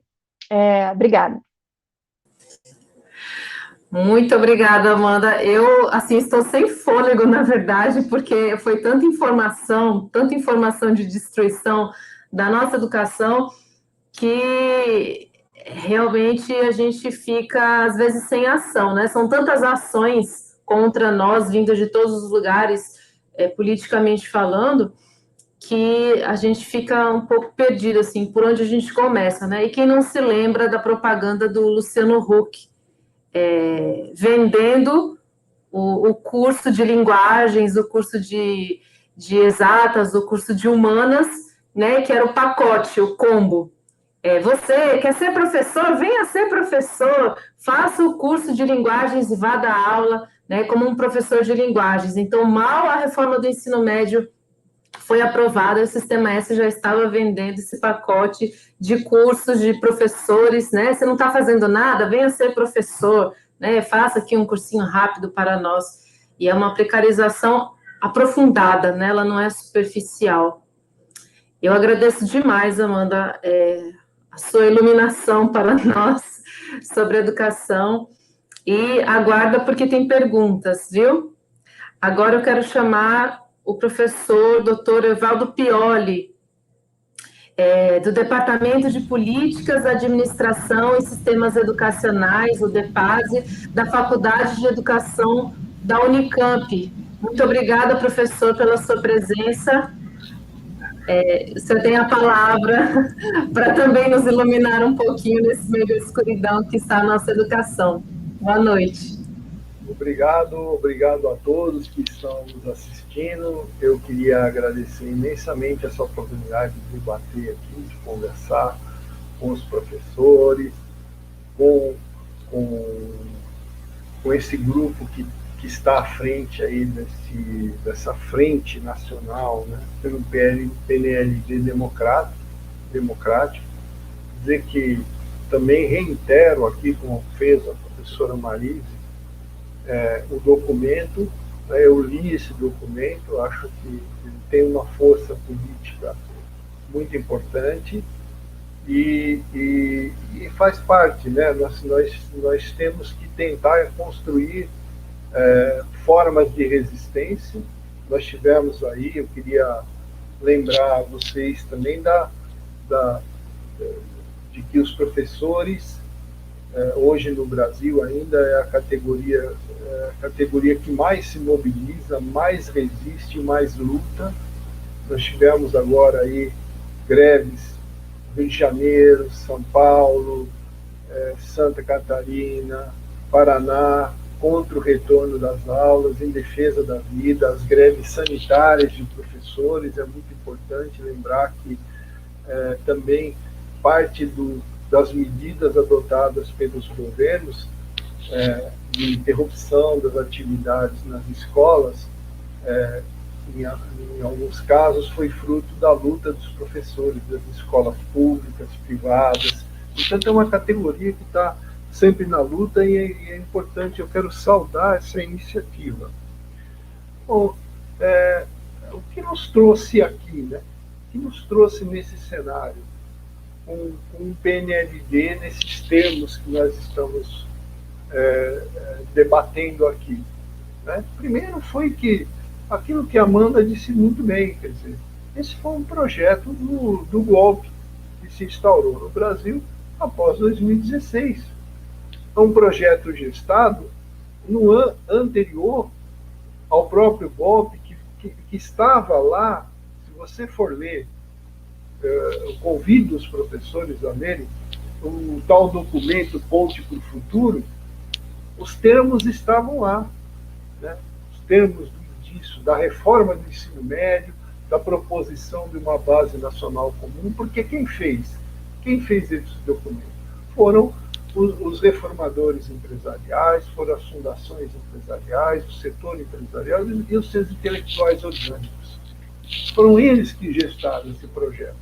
obrigada. Muito obrigada, Amanda. Eu, assim, estou sem fôlego, na verdade, porque foi tanta informação de destruição da nossa educação, que realmente a gente fica, às vezes, sem ação, né? São tantas ações contra nós, vindas de todos os lugares, politicamente falando, que a gente fica um pouco perdido, assim, por onde a gente começa, né? E quem não se lembra da propaganda do Luciano Huck, vendendo o curso de linguagens, o curso de exatas, o curso de humanas, né? Que era o pacote, o combo. Você quer ser professor? Venha ser professor, faça o curso de linguagens e vá dar aula, né, como um professor de linguagens. Então, mal a reforma do ensino médio foi aprovada, o Sistema S já estava vendendo esse pacote de cursos de professores, né? Você não está fazendo nada, venha ser professor, né? Faça aqui um cursinho rápido para nós. E é uma precarização aprofundada, né? Ela não é superficial. Eu agradeço demais, Amanda, a sua iluminação para nós sobre educação, e aguarda porque tem perguntas, viu? Agora eu quero chamar o professor Dr. Evaldo Pioli, do Departamento de Políticas, Administração e Sistemas Educacionais, o DEPASE, da Faculdade de Educação da Unicamp. Muito obrigada, professor, pela sua presença. Você tem a palavra para também nos iluminar um pouquinho nesse meio de escuridão que está a nossa educação. Boa noite. Obrigado a todos que estão nos assistindo. Eu queria agradecer imensamente essa oportunidade de debater aqui, de conversar com os professores, com esse grupo que está à frente aí dessa frente nacional, né, pelo PNLD democrático. Dizer que também reitero aqui, como fez a professora Marise, o documento, né, eu li esse documento, acho que ele tem uma força política muito importante e faz parte, né, nós temos que tentar construir formas de resistência. Nós tivemos aí, eu queria lembrar vocês também de que os professores, hoje no Brasil ainda é a categoria que mais se mobiliza, mais resiste, mais luta. Nós tivemos agora aí greves no Rio de Janeiro, São Paulo, Santa Catarina, Paraná, contra o retorno das aulas, em defesa da vida, as greves sanitárias de professores. É muito importante lembrar que também parte das medidas adotadas pelos governos de interrupção das atividades nas escolas, em alguns casos, foi fruto da luta dos professores das escolas públicas, privadas. Então, é uma categoria que está sempre na luta e é importante, eu quero saudar essa iniciativa. Bom, o que nos trouxe aqui, né? O que nos trouxe nesse cenário? Um PNLD nesses termos que nós estamos debatendo aqui, né? Primeiro foi que aquilo que a Amanda disse muito bem, quer dizer, esse foi um projeto do golpe que se instaurou no Brasil após 2016. É um projeto gestado no ano anterior ao próprio golpe, que estava lá. Se você for ler, eu convido os professores a lerem o tal documento Ponte para o Futuro, os termos estavam lá, né? Os termos disso, da reforma do ensino médio, da proposição de uma base nacional comum, porque quem fez esse documento? Foram os reformadores empresariais, foram as fundações empresariais, o setor empresarial e os seus intelectuais orgânicos. Foram eles que gestaram esse projeto,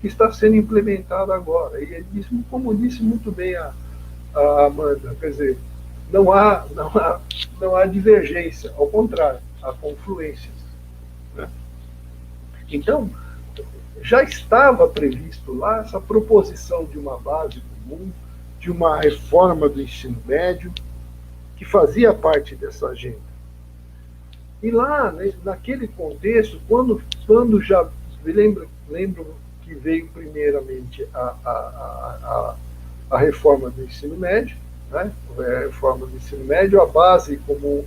que está sendo implementado agora. E ele disse, como disse muito bem a Amanda, quer dizer, não há divergência, ao contrário, há confluências, né? Então, já estava previsto lá essa proposição de uma base comum, de uma reforma do ensino médio, que fazia parte dessa agenda. E lá, naquele contexto, quando já lembro que veio primeiramente a reforma do ensino médio, né? A reforma do ensino médio, a base comum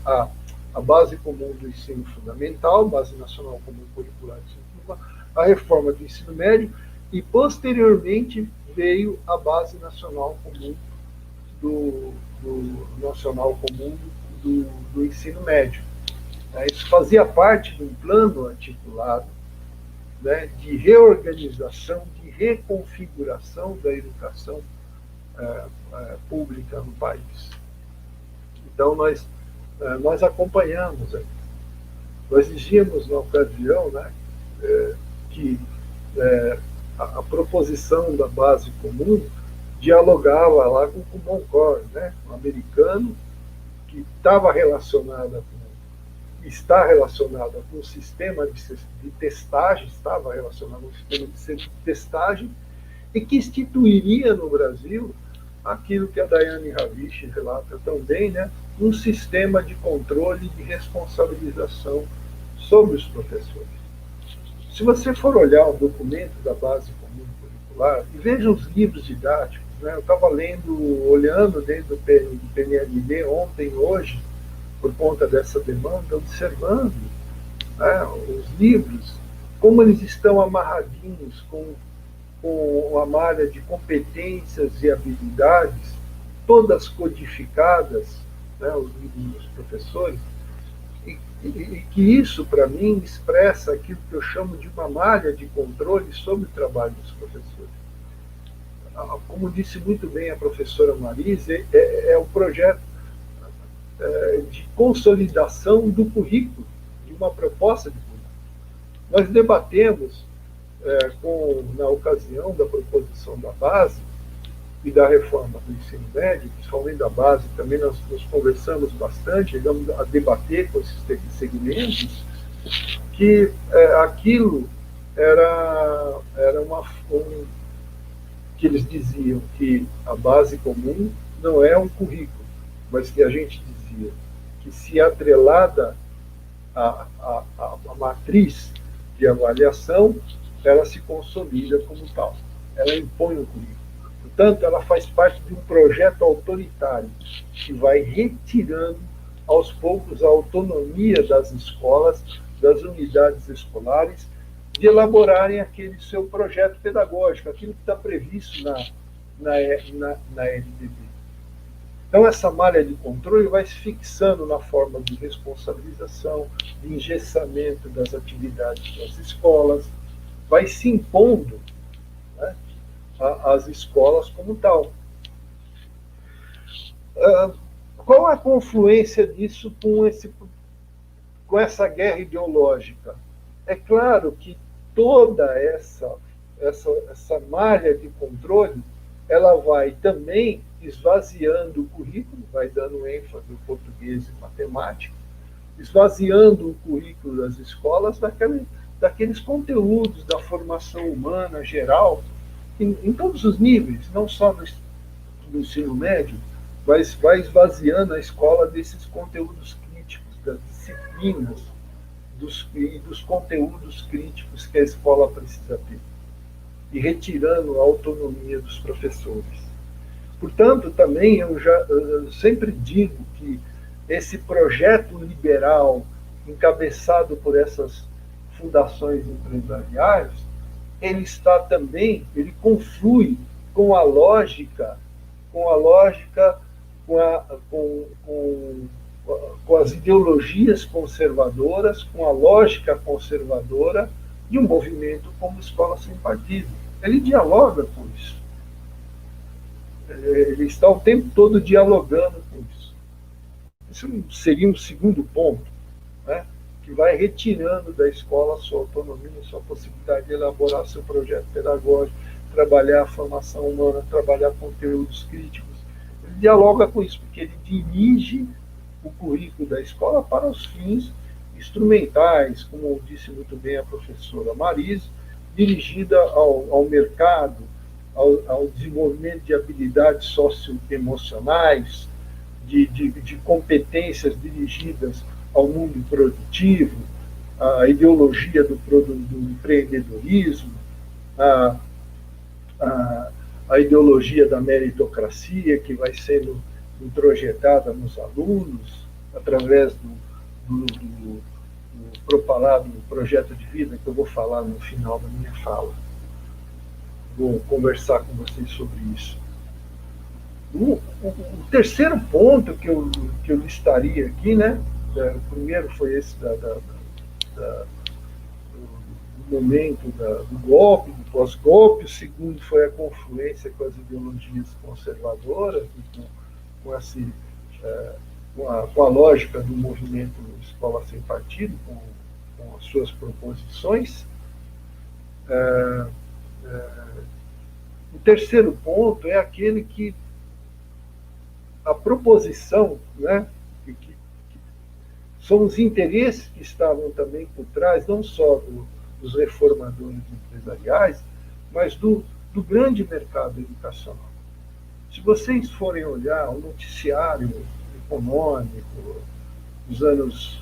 do ensino fundamental, base nacional comum curricular do ensino fundamental, a reforma do ensino médio e, posteriormente, veio a Base Nacional Comum do ensino médio. Isso fazia parte de um plano articulado, né, de reorganização, de reconfiguração da educação pública no país. Então, nós acompanhamos, nós dizíamos na ocasião, né, que a proposição da base comum dialogava lá com o Common Core, né, um americano que está relacionada com o sistema de testagem, estava relacionado com o sistema de testagem, e que instituiria no Brasil aquilo que a Daiane Ravich relata também, né, um sistema de controle e de responsabilização sobre os professores. Se você for olhar o documento da Base Comum Curricular e veja os livros didáticos, né, eu estava olhando dentro do PNLD ontem e hoje, por conta dessa demanda, observando, né, os livros, como eles estão amarradinhos com a malha de competências e habilidades, todas codificadas, né, os livros dos professores, e que isso, para mim, expressa aquilo que eu chamo de uma malha de controle sobre o trabalho dos professores. Como disse muito bem a professora Marise, é um projeto de consolidação do currículo, de uma proposta de currículo. Nós debatemos, na ocasião da proposição da base e da reforma do ensino médio, principalmente da base, também nós conversamos bastante, chegamos a debater com esses segmentos, que aquilo era que eles diziam que a base comum não é um currículo, mas que a gente dizia que, se atrelada à matriz de avaliação, ela se consolida como tal. Ela impõe o currículo. Portanto, ela faz parte de um projeto autoritário que vai retirando, aos poucos, a autonomia das escolas, das unidades escolares, de elaborarem aquele seu projeto pedagógico, aquilo que está previsto na LDB. Então, essa malha de controle vai se fixando na forma de responsabilização, de engessamento das atividades das escolas, vai se impondo, né, às escolas como tal. Qual a confluência disso com essa guerra ideológica? É claro que toda essa malha de controle, ela vai também esvaziando o currículo, vai dando ênfase no português e matemática, esvaziando o currículo das escolas daqueles conteúdos da formação humana geral, em todos os níveis, não só no ensino médio, mas vai esvaziando a escola desses conteúdos críticos, das disciplinas, dos conteúdos críticos que a escola precisa ter, e retirando a autonomia dos professores. Portanto, também eu sempre digo que esse projeto liberal, encabeçado por essas fundações empresariais, ele conflui com a lógica, com as ideologias conservadoras, com a lógica conservadora de um movimento como Escola Sem Partido. Ele dialoga com isso. Ele está o tempo todo dialogando com isso. Isso seria um segundo ponto, né, que vai retirando da escola a sua autonomia, a sua possibilidade de elaborar seu projeto pedagógico, trabalhar a formação humana, trabalhar conteúdos críticos. Ele dialoga com isso, porque ele dirige o currículo da escola para os fins instrumentais, como disse muito bem a professora Marise, dirigida ao mercado, ao desenvolvimento de habilidades socioemocionais, de competências dirigidas ao mundo produtivo, a ideologia do empreendedorismo, a ideologia da meritocracia, que vai sendo introjetada nos alunos através propalado projeto de vida, que eu vou falar no final da minha fala. Vou conversar com vocês sobre isso. O terceiro ponto que eu listaria aqui, né? O primeiro foi esse do momento do golpe, do pós-golpe. O segundo foi a confluência com as ideologias conservadoras, com a lógica do movimento Escola Sem Partido, com as suas proposições. O terceiro ponto é aquele que a proposição, né, que são os interesses que estavam também por trás, não só dos reformadores empresariais, mas do grande mercado educacional. Se vocês forem olhar o noticiário econômico dos anos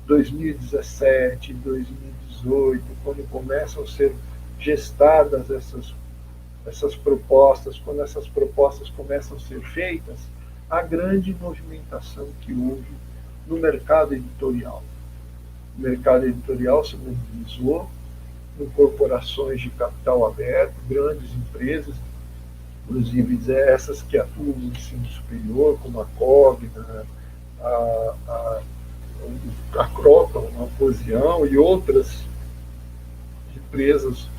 2017, 2018, quando começam a ser gestadas essas propostas, quando essas propostas começam a ser feitas, a grande movimentação que houve no mercado editorial. O mercado editorial se mobilizou com corporações de capital aberto, grandes empresas, inclusive essas que atuam no ensino superior, como a Cogna, a Croton, a Posião e outras empresas,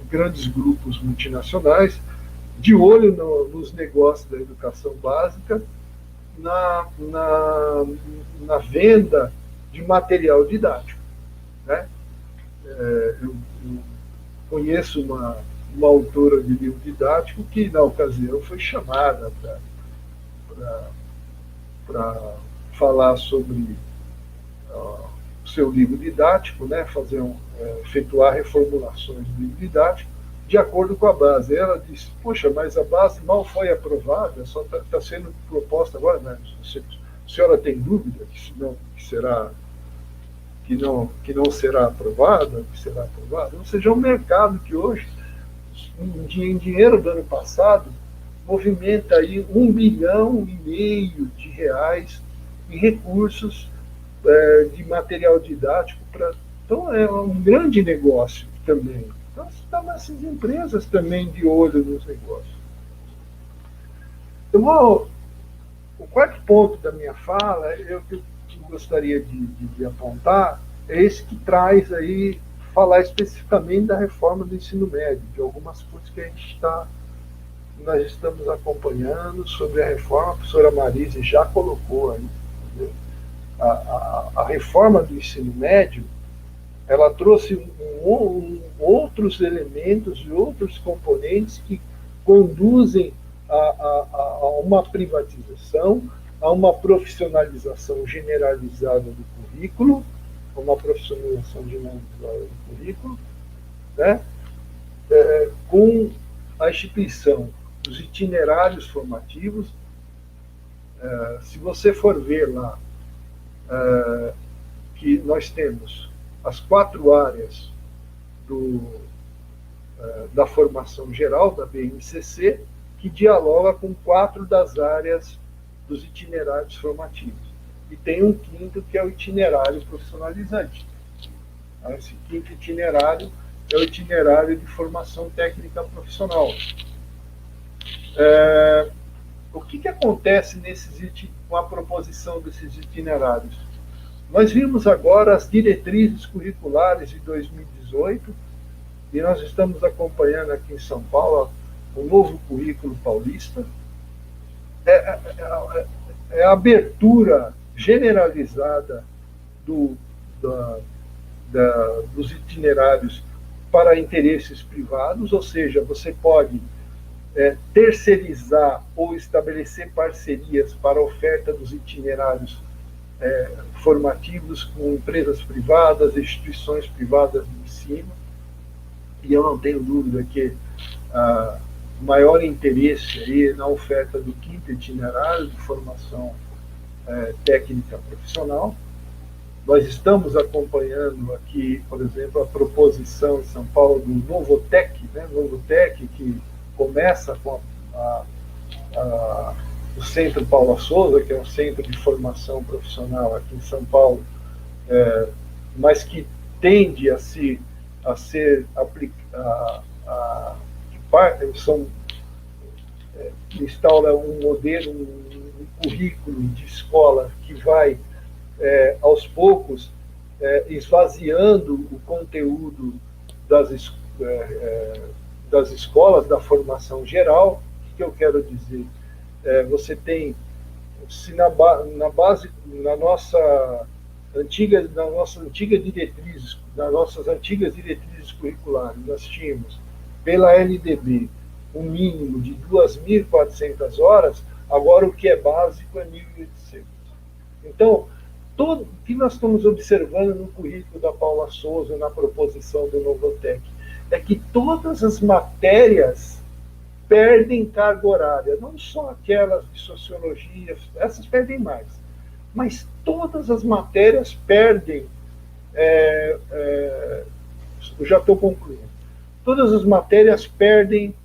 grandes grupos multinacionais, de olho nos negócios da educação básica, na venda de material didático, né? Eu conheço uma autora de livro didático que, na ocasião, foi chamada para falar sobre o seu livro didático, né? Efetuar reformulações do livro didático, de acordo com a base. Ela disse, poxa, mas a base mal foi aprovada, só está sendo proposta agora, né? A senhora tem dúvida que não será aprovada, que será aprovada? Ou seja, é um mercado que hoje, em dinheiro do ano passado, movimenta aí R$1,5 bilhão de reais em recursos de material didático. Então, é um grande negócio também. Então, estão essas empresas também de olho nos negócios. Então, o quarto ponto da minha fala, eu gostaria de apontar, é esse que traz aí, falar especificamente da reforma do ensino médio, de algumas coisas que nós estamos acompanhando sobre a reforma. A professora Marise já colocou aí, entendeu? A reforma do ensino médio, ela trouxe outros elementos e outros componentes que conduzem a uma privatização, a uma profissionalização generalizada do currículo, né? Com a instituição dos itinerários formativos. Se você for ver lá, que nós temos as 4 áreas da formação geral, da BNCC, que dialoga com 4 das áreas dos itinerários formativos. E tem um quinto, que é o itinerário profissionalizante. Esse quinto itinerário é o itinerário de formação técnica profissional. O que acontece com a proposição desses itinerários? Nós vimos agora as diretrizes curriculares de 2018, e nós estamos acompanhando aqui em São Paulo o novo currículo paulista. É a abertura generalizada dos itinerários para interesses privados, ou seja, você pode terceirizar ou estabelecer parcerias para a oferta dos itinerários formativos com empresas privadas, instituições privadas de ensino. E eu não tenho dúvida que o maior interesse aí na oferta do quinto itinerário de formação técnica profissional. Nós estamos acompanhando aqui, por exemplo, a proposição em São Paulo do Novotec, né? Novotec, que começa com o Centro Paula Souza, que é um centro de formação profissional aqui em São Paulo, mas que tende a ser instaura um modelo, um currículo de escola que vai, aos poucos, esvaziando o conteúdo das escolas, da formação geral. O que eu quero dizer? Você tem, se na nossa antiga diretrizes, nas nossas antigas diretrizes curriculares, nós tínhamos, pela LDB, um mínimo de 2.400 horas, agora o que é básico é 1.800. Então, o que nós estamos observando no currículo da Paula Souza, na proposição do Novotec, é que todas as matérias perdem carga horária, não só aquelas de sociologia, essas perdem mais, mas todas as matérias perdem, eu já estou concluindo, todas as matérias perdem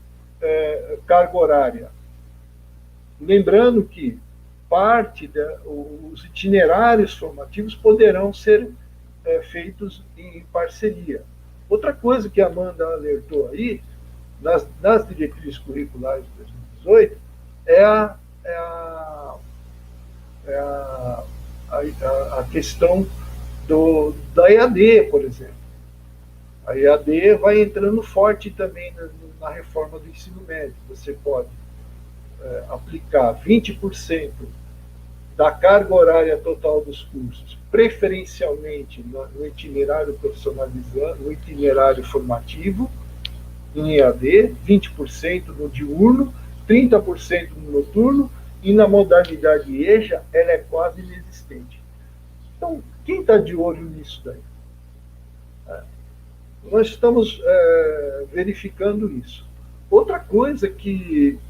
carga horária. Lembrando que os itinerários formativos poderão ser feitos em parceria. Outra coisa que a Amanda alertou aí, nas diretrizes curriculares de 2018, é a questão da EAD, por exemplo. A EAD vai entrando forte também na reforma do ensino médio. Você pode aplicar 20% da carga horária total dos cursos, preferencialmente no itinerário profissionalizante, no itinerário formativo, em EAD, 20% no diurno, 30% no noturno, e na modalidade EJA, ela é quase inexistente. Então, quem está de olho nisso daí? Nós estamos verificando isso. Outra coisa que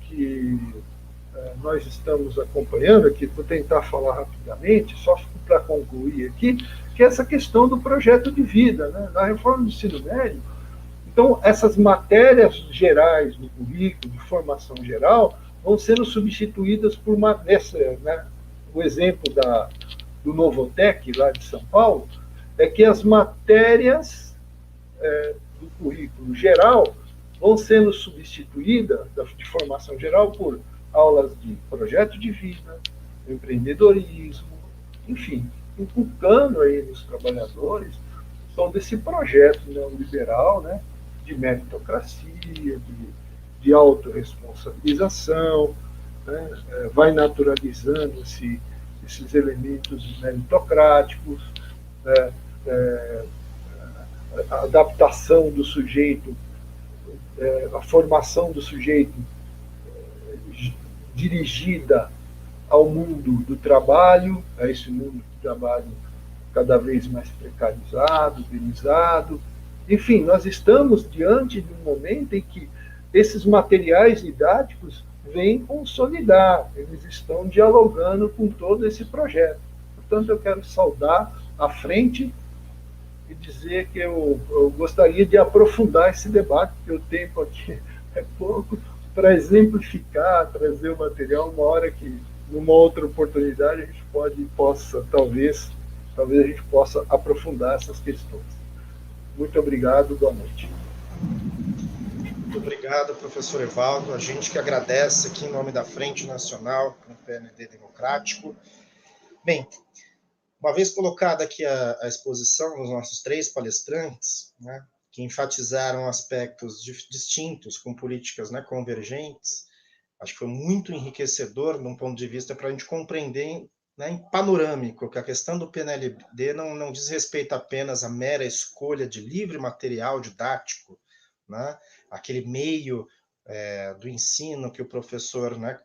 nós estamos acompanhando aqui, vou tentar falar rapidamente, só para concluir aqui, que é essa questão do projeto de vida, né? Na reforma do ensino médio. Então, essas matérias gerais do currículo, de formação geral, vão sendo substituídas por o exemplo do Novotec, lá de São Paulo, é que as matérias do currículo geral vão sendo substituídas, de formação geral, por aulas de projeto de vida, empreendedorismo, enfim, inculcando aí nos trabalhadores todo esse projeto neoliberal, né, de meritocracia, de autorresponsabilização, né, vai naturalizando esses elementos meritocráticos, né, a adaptação do sujeito, a formação do sujeito dirigida ao mundo do trabalho, a esse mundo do trabalho cada vez mais precarizado, utilizado. Enfim, nós estamos diante de um momento em que esses materiais didáticos vêm consolidar, eles estão dialogando com todo esse projeto. Portanto, eu quero saudar à frente e dizer que eu gostaria de aprofundar esse debate, porque o tempo aqui é pouco, para exemplificar, trazer o material, uma hora que, numa outra oportunidade, a gente talvez a gente possa aprofundar essas questões. Muito obrigado, boa noite. Muito obrigado, professor Evaldo. A gente que agradece aqui em nome da Frente Nacional, do PND Democrático. Bem, uma vez colocada aqui a exposição dos nossos 3 palestrantes, né, que enfatizaram aspectos distintos, com políticas, né, convergentes, acho que foi muito enriquecedor, de um ponto de vista, para a gente compreender, né, em panorâmico, que a questão do PNLD não diz respeito apenas à mera escolha de livre material didático, né, aquele meio do ensino que o professor, né,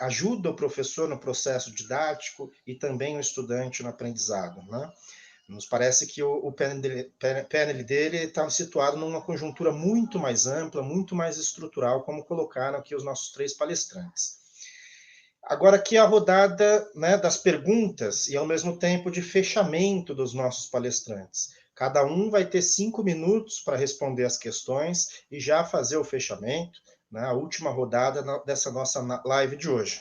ajuda o professor no processo didático e também o estudante no aprendizado, né? Nos parece que o PNLD está situado numa conjuntura muito mais ampla, muito mais estrutural, como colocaram aqui os nossos 3 palestrantes. Agora aqui a rodada, né, das perguntas e, ao mesmo tempo, de fechamento dos nossos palestrantes. Cada um vai ter 5 minutos para responder as questões e já fazer o fechamento, né, a última rodada dessa nossa live de hoje.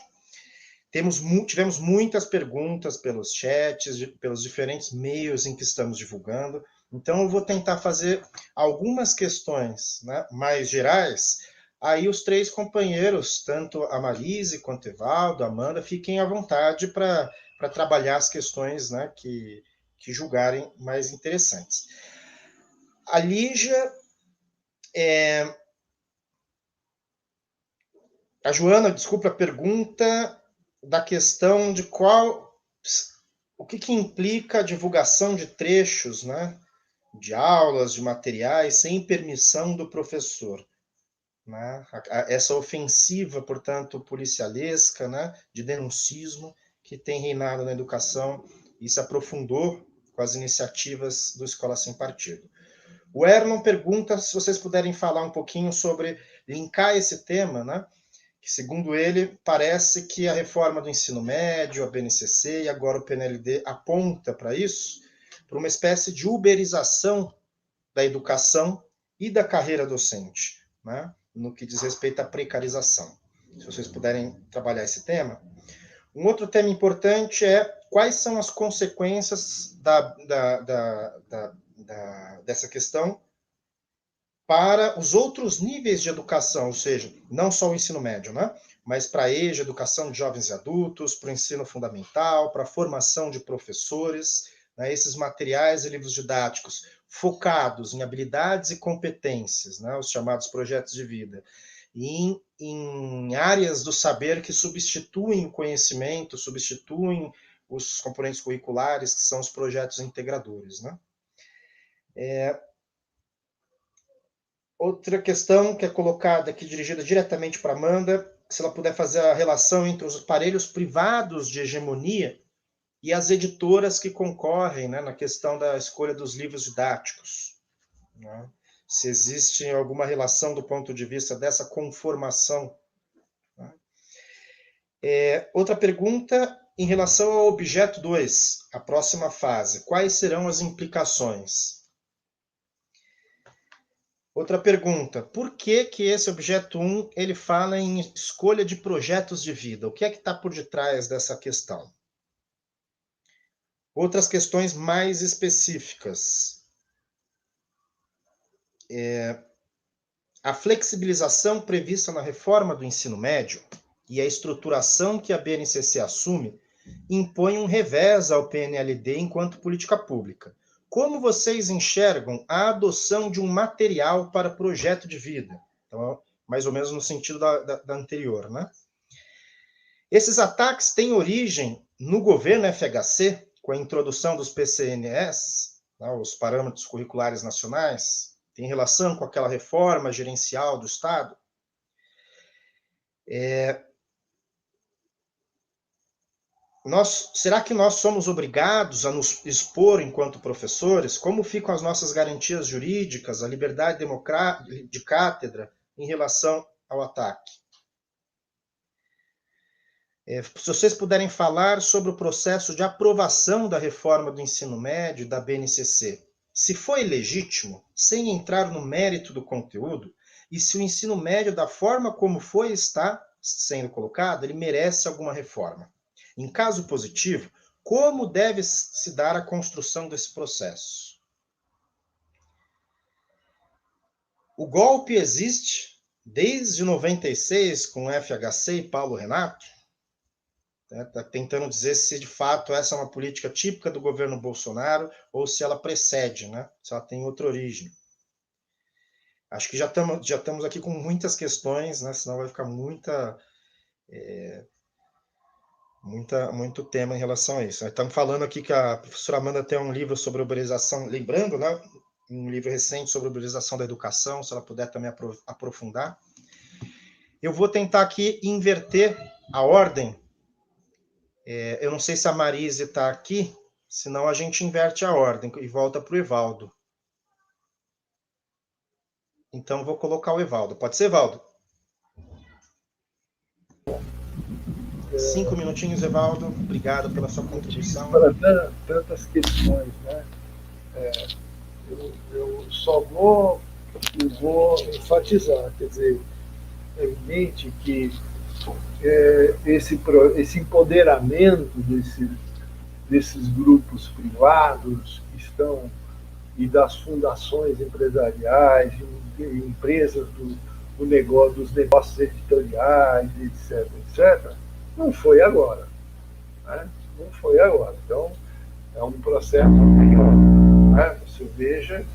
Tivemos muitas perguntas pelos chats, pelos diferentes meios em que estamos divulgando. Então, eu vou tentar fazer algumas questões, né, mais gerais. Aí os 3 companheiros, tanto a Marise quanto o Evaldo, a Amanda, fiquem à vontade para trabalhar as questões, né, que julgarem mais interessantes. A Lígia, a Joana, desculpa a pergunta da questão de o que implica a divulgação de trechos, né, de aulas, de materiais, sem permissão do professor. Né? Essa ofensiva, portanto, policialesca, né, de denuncismo que tem reinado na educação e se aprofundou com as iniciativas do Escola Sem Partido. O Erlon pergunta se vocês puderem falar um pouquinho sobre linkar esse tema, né, que, segundo ele, parece que a reforma do ensino médio, a BNCC e agora o PNLD aponta para isso, para uma espécie de uberização da educação e da carreira docente, né, no que diz respeito à precarização. Se vocês puderem trabalhar esse tema. Um outro tema importante é quais são as consequências dessa questão para os outros níveis de educação, ou seja, não só o ensino médio, né? Mas para a EJA, educação de jovens e adultos, para o ensino fundamental, para a formação de professores, né? Esses materiais e livros didáticos focados em habilidades e competências, né? Os chamados projetos de vida, e em áreas do saber que substituem o conhecimento, substituem os componentes curriculares, que são os projetos integradores, né? Outra questão que é colocada aqui, dirigida diretamente para a Amanda, se ela puder fazer a relação entre os aparelhos privados de hegemonia e as editoras que concorrem, né, na questão da escolha dos livros didáticos. Né? Se existe alguma relação do ponto de vista dessa conformação. Né? Outra pergunta em relação ao objeto 2, a próxima fase. Quais serão as implicações? Outra pergunta, por que esse objeto 1 ele fala em escolha de projetos de vida? O que é que está por detrás dessa questão? Outras questões mais específicas. A flexibilização prevista na reforma do ensino médio e a estruturação que a BNCC assume impõe um revés ao PNLD enquanto política pública. Como vocês enxergam a adoção de um material para projeto de vida? Então, mais ou menos no sentido da anterior, né? Esses ataques têm origem no governo FHC, com a introdução dos PCNS, né, os Parâmetros Curriculares Nacionais, tem relação com aquela reforma gerencial do Estado? Será que nós somos obrigados a nos expor enquanto professores? Como ficam as nossas garantias jurídicas, a liberdade de cátedra em relação ao ataque? Se vocês puderem falar sobre o processo de aprovação da reforma do ensino médio da BNCC, se foi legítimo, sem entrar no mérito do conteúdo, e se o ensino médio, da forma como está sendo colocado, ele merece alguma reforma. Em caso positivo, como deve se dar a construção desse processo? O golpe existe desde 96, com FHC e Paulo Renato? Está tentando dizer se, de fato, essa é uma política típica do governo Bolsonaro ou se ela precede, né? Se ela tem outra origem. Acho que já estamos aqui com muitas questões, né? Senão vai ficar muito tema em relação a isso. Estamos falando aqui que a professora Amanda tem um livro sobre uberização, lembrando, né, um livro recente sobre uberização da educação, se ela puder também aprofundar. Eu vou tentar aqui inverter a ordem. Eu não sei se a Marise está aqui, senão a gente inverte a ordem e volta para o Evaldo. Então, vou colocar o Evaldo. Pode ser, Evaldo? 5 minutinhos, Evaldo. Obrigado pela sua contribuição. Para tantas questões, né? Eu só vou enfatizar, quer dizer, é evidente que esse empoderamento desses grupos privados que estão, e das fundações empresariais, empresas dos negócios editoriais, etc., etc., não foi agora. Né? Não foi agora. Então, é um processo anterior. Né? Você veja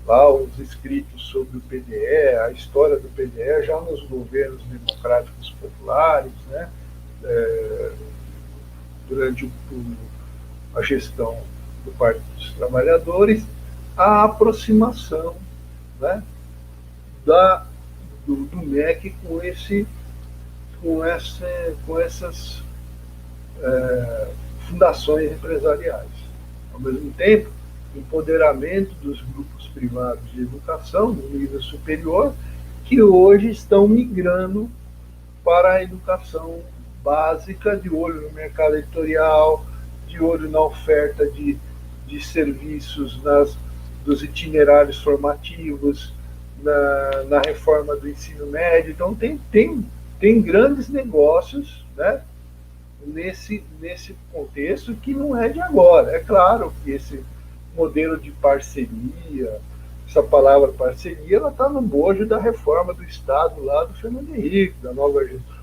lá os escritos sobre o PDE, a história do PDE já nos governos democráticos populares, né? Durante a gestão do Partido dos Trabalhadores, a aproximação, né, do MEC com essas fundações empresariais. Ao mesmo tempo, empoderamento dos grupos privados de educação, no nível superior, que hoje estão migrando para a educação básica, de olho no mercado editorial, de olho na oferta de serviços dos itinerários formativos, na reforma do ensino médio. Então, tem grandes negócios, né, nesse contexto, que não é de agora. É claro que esse modelo de parceria, essa palavra parceria, ela está no bojo da reforma do Estado lá do Fernando Henrique,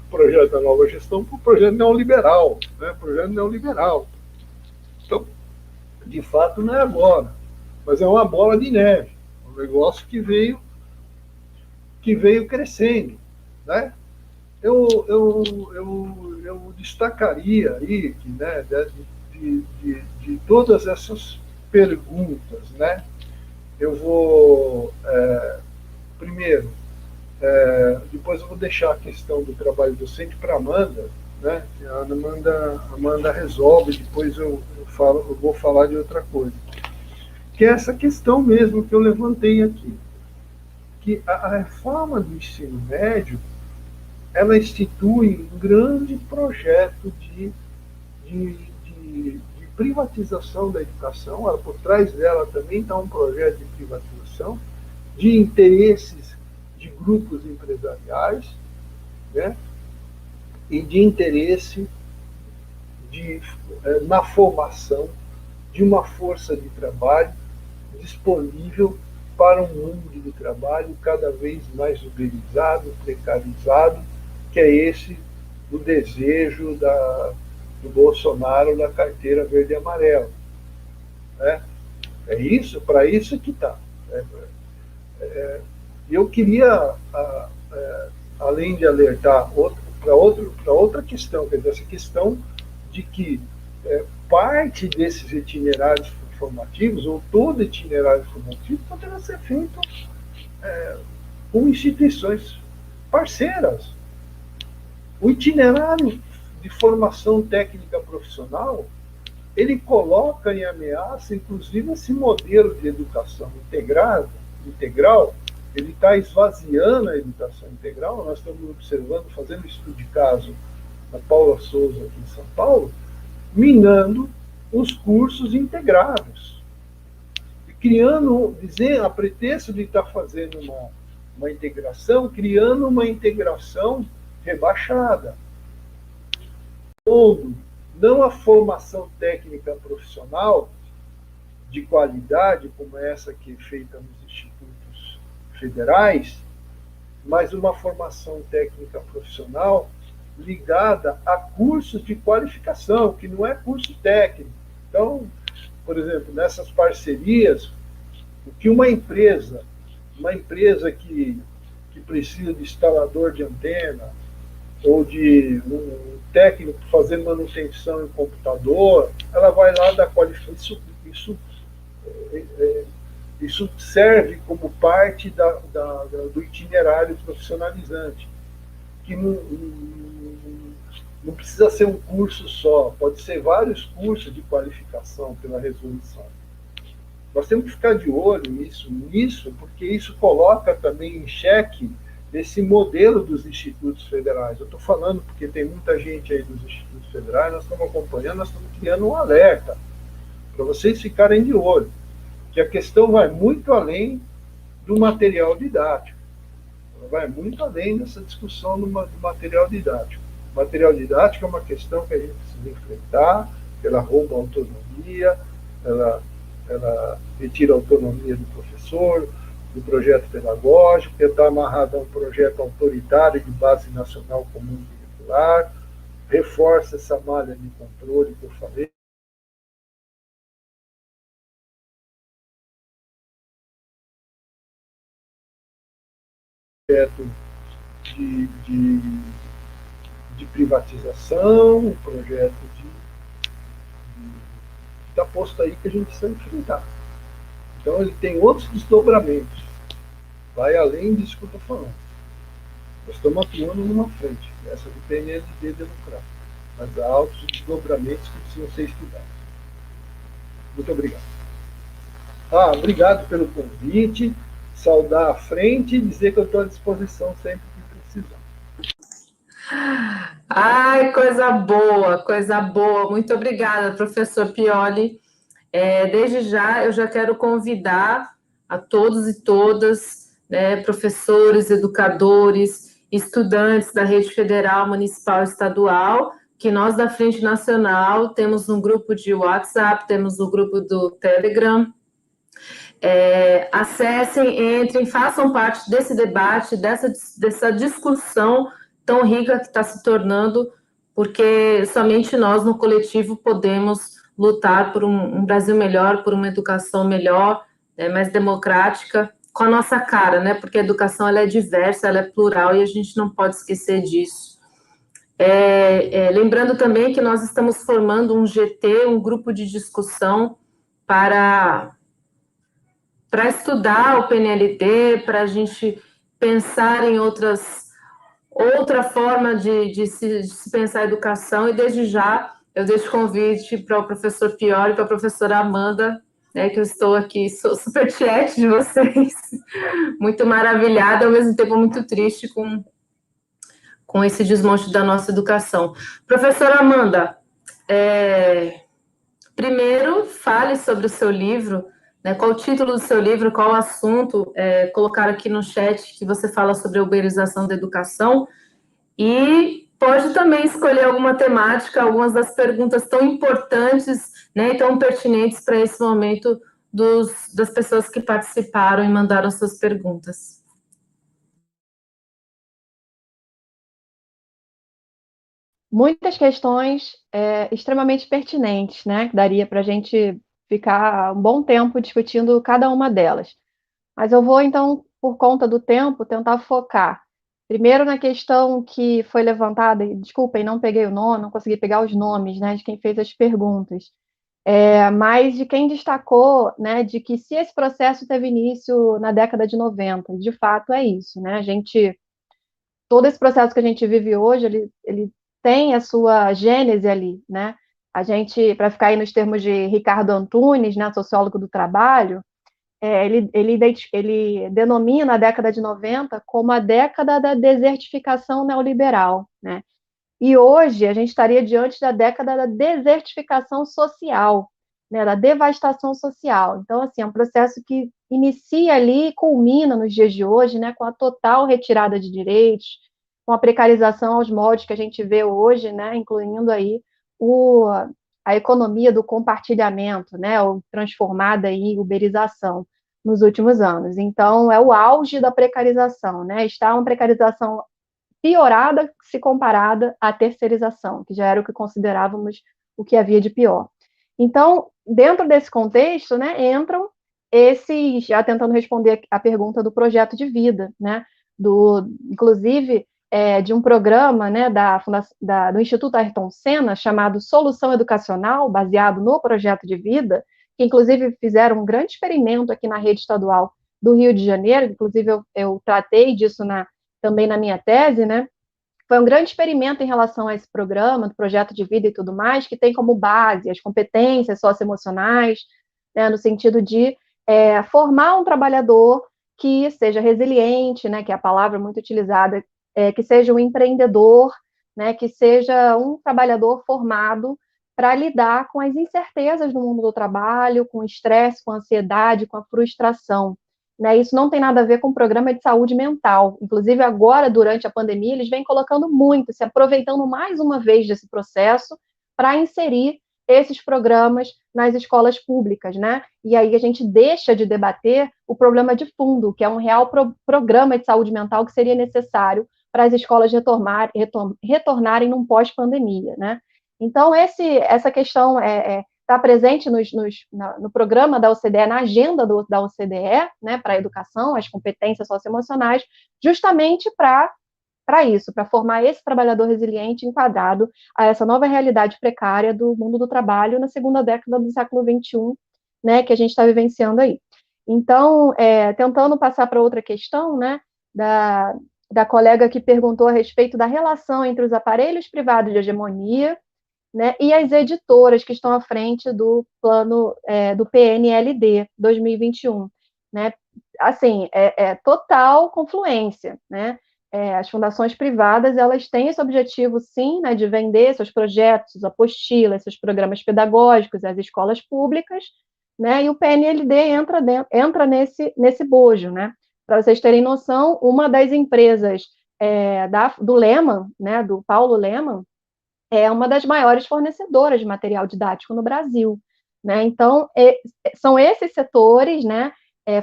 projeto da nova gestão, para o projeto neoliberal, né? Projeto neoliberal. Então, de fato, não é agora, mas é uma bola de neve, um negócio que veio crescendo, né? Eu destacaria aí que, né, de todas essas perguntas, né, eu vou, primeiro, depois eu vou deixar a questão do trabalho docente para a Amanda, né? A Amanda resolve, depois eu vou falar de outra coisa. Que é essa questão mesmo que eu levantei aqui. Que a reforma do ensino médio, ela institui um grande projeto de privatização da educação. Ela, por trás dela também está um projeto de privatização, de interesses de grupos empresariais, né? E de interesse na formação de uma força de trabalho disponível para um mundo de trabalho cada vez mais uberizado, precarizado, que é esse o desejo do Bolsonaro na carteira verde e amarela. Né? É isso, para isso que está. Eu queria, além de alertar para outra questão, quer dizer, essa questão de que parte desses itinerários formativos, ou todo itinerário formativo, poderá ser feito com instituições parceiras. O itinerário de formação técnica profissional, ele coloca em ameaça, inclusive, esse modelo de educação integral, ele está esvaziando a educação integral. Nós estamos observando, fazendo estudo de caso na Paula Souza, aqui em São Paulo, minando os cursos integrados, criando, a pretexto de estar fazendo uma integração, criando uma integração rebaixada. Não a formação técnica profissional de qualidade, como essa que é feita nos institutos federais, mas uma formação técnica profissional ligada a cursos de qualificação, que não é curso técnico. Então, por exemplo, nessas parcerias, o que uma empresa que precisa de instalador de antena, ou de um técnico fazendo manutenção em computador, ela vai lá dar qualificação. Isso serve como parte do itinerário profissionalizante, que não precisa ser um curso só, pode ser vários cursos de qualificação pela resolução. Nós temos que ficar de olho nisso, porque isso coloca também em xeque esse modelo dos institutos federais. Eu estou falando porque tem muita gente aí dos institutos federais, nós estamos acompanhando, nós estamos criando um alerta para vocês ficarem de olho, que a questão vai muito além do material didático. Ela vai muito além dessa discussão do material didático. O material didático é uma questão que a gente precisa enfrentar, ela rouba a autonomia, ela retira a autonomia do professor, do projeto pedagógico, que está amarrado a um projeto autoritário de base nacional comum curricular, reforça essa malha de controle que eu falei. Projeto de privatização, um projeto que está posto aí que a gente precisa enfrentar. Então, ele tem outros desdobramentos. Vai além disso que eu estou falando. Nós estamos atuando numa frente, essa do PNLD democrático. Mas há outros desdobramentos que precisam ser estudados. Muito obrigado. Obrigado pelo convite. Saudar a frente e dizer que eu estou à disposição sempre que precisar. Ai, coisa boa, coisa boa. Muito obrigada, professor Pioli. Desde já, eu já quero convidar a todos e todas, né, professores, educadores, estudantes da Rede Federal, Municipal e Estadual, que nós da Frente Nacional temos um grupo de WhatsApp, temos um grupo do Telegram. Acessem, entrem, façam parte desse debate, dessa discussão tão rica que está se tornando, porque somente nós, no coletivo, podemos lutar por um Brasil melhor, por uma educação melhor, mais democrática, com a nossa cara, né? Porque a educação ela é diversa, ela é plural, e a gente não pode esquecer disso. Lembrando também que nós estamos formando um GT, um grupo de discussão para estudar o PNLD, para a gente pensar em outra forma de se pensar a educação, e desde já eu deixo convite para o professor Pioli e para a professora Amanda, né, que eu estou aqui, sou super tiete de vocês, muito maravilhada, ao mesmo tempo muito triste com esse desmonte da nossa educação. Professora Amanda, primeiro fale sobre o seu livro, né, qual o título do seu livro, qual o assunto, colocaram aqui no chat que você fala sobre a uberização da educação, e pode também escolher alguma temática, algumas das perguntas tão importantes, né, e tão pertinentes para esse momento das pessoas que participaram e mandaram suas perguntas. Muitas questões extremamente pertinentes, né? Daria para a gente ficar um bom tempo discutindo cada uma delas. Mas eu vou, então, por conta do tempo, tentar focar. Primeiro na questão que foi levantada, e desculpem, não peguei o nome, não consegui pegar os nomes, né, de quem fez as perguntas, mas de quem destacou, né, de que se esse processo teve início na década de 90, de fato é isso, né, todo esse processo que a gente vive hoje, ele tem a sua gênese ali, né, a gente, para ficar aí nos termos de Ricardo Antunes, né, sociólogo do trabalho, ele denomina a década de 90 como a década da desertificação neoliberal, né? E hoje a gente estaria diante da década da desertificação social, né? Da devastação social. Então, assim, é um processo que inicia ali e culmina nos dias de hoje, né? Com a total retirada de direitos, com a precarização aos moldes que a gente vê hoje, né? Incluindo aí a economia do compartilhamento, né? Ou transformada em uberização nos últimos anos. Então, é o auge da precarização, né? Está uma precarização piorada se comparada à terceirização, que já era o que considerávamos o que havia de pior. Então, dentro desse contexto, né, entram esses, já tentando responder a pergunta do projeto de vida, né, inclusive, de um programa, né, do Instituto Ayrton Senna, chamado Solução Educacional, baseado no projeto de vida, que inclusive fizeram um grande experimento aqui na rede estadual do Rio de Janeiro, inclusive eu tratei disso também na minha tese, né? Foi um grande experimento em relação a esse programa, do projeto de vida e tudo mais, que tem como base as competências socioemocionais, né, no sentido de formar um trabalhador que seja resiliente, né, que é a palavra muito utilizada, que seja um empreendedor, né, que seja um trabalhador formado para lidar com as incertezas do mundo do trabalho, com o estresse, com a ansiedade, com a frustração. né? Isso não tem nada a ver com o programa de saúde mental. Inclusive, agora, durante a pandemia, eles vêm colocando muito, se aproveitando mais uma vez desse processo para inserir esses programas nas escolas públicas, né? E aí a gente deixa de debater o problema de fundo, que é um real programa de saúde mental que seria necessário para as escolas retornarem num pós-pandemia, né? Então, essa questão está presente no programa da OCDE, na agenda da OCDE, né, para a educação, as competências socioemocionais, justamente para isso, para formar esse trabalhador resiliente enquadrado a essa nova realidade precária do mundo do trabalho na segunda década do século XXI, né, que a gente está vivenciando aí. Então, tentando passar para outra questão, né, da colega que perguntou a respeito da relação entre os aparelhos privados de hegemonia, né, e as editoras que estão à frente do plano do PNLD 2021, né? Assim, total confluência, né? As fundações privadas, elas têm esse objetivo, sim, né, de vender seus projetos, suas apostilas, seus programas pedagógicos às escolas públicas, né? E o PNLD entra nesse bojo, né? Para vocês terem noção, uma das empresas do Lehman, né, do Paulo Lehmann, é uma das maiores fornecedoras de material didático no Brasil, né? Então, são esses setores, né?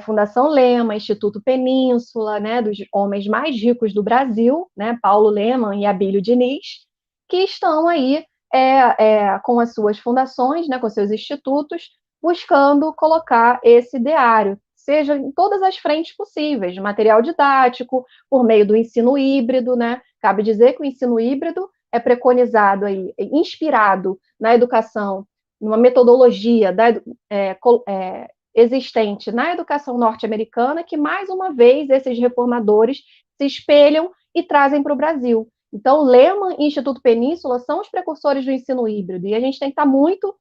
Fundação Lehmann, Instituto Península, né? Dos homens mais ricos do Brasil, né? Paulo Lehmann e Abílio Diniz, que estão aí com as suas fundações, né? Com seus institutos, buscando colocar esse ideário, seja em todas as frentes possíveis, de material didático, por meio do ensino híbrido, né? Cabe dizer que o ensino híbrido é preconizado aí, inspirado na educação, numa metodologia existente na educação norte-americana, que, mais uma vez, esses reformadores se espelham e trazem para o Brasil. Então, Lehmann e Instituto Península são os precursores do ensino híbrido, e a gente tem que estar muito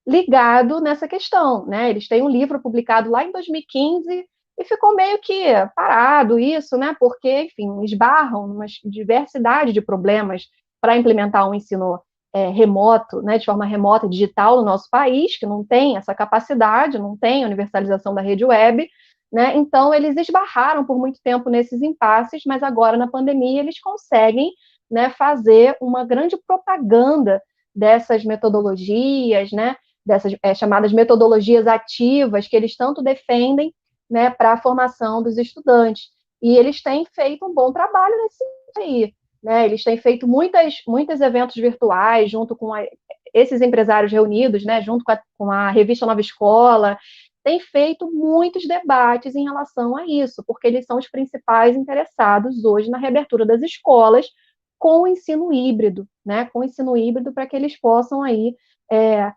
ligado nessa questão, né? Eles têm um livro publicado lá em 2015 e ficou meio que parado isso, né? Porque, enfim, esbarram numa diversidade de problemas para implementar um ensino remoto, né, de forma remota, digital no nosso país, que não tem essa capacidade, não tem a universalização da rede web, né? Então, eles esbarraram por muito tempo nesses impasses, mas agora, na pandemia, eles conseguem, né, fazer uma grande propaganda dessas metodologias, né, dessas chamadas metodologias ativas, que eles tanto defendem, né, para a formação dos estudantes. E eles têm feito um bom trabalho nesse sentido aí, né? Eles têm feito muitos eventos virtuais junto com esses empresários reunidos, né, junto com a revista Nova Escola, têm feito muitos debates em relação a isso, porque eles são os principais interessados hoje na reabertura das escolas com o ensino híbrido, né, com o ensino híbrido para que eles possam aí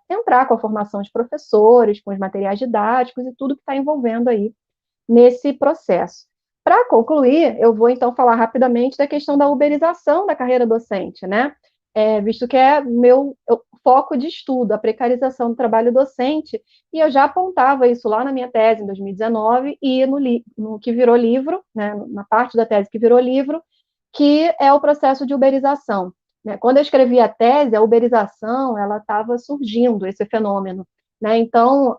entrar com a formação de professores, com os materiais didáticos e tudo que está envolvendo aí nesse processo. Para concluir, eu vou, então, falar rapidamente da questão da uberização da carreira docente, né? Visto que é meu foco de estudo, a precarização do trabalho docente, e eu já apontava isso lá na minha tese, em 2019, e no que virou livro, né, na parte da tese que virou livro, que é o processo de uberização, né? Quando eu escrevi a tese, a uberização, ela estava surgindo, esse fenômeno, né? Então,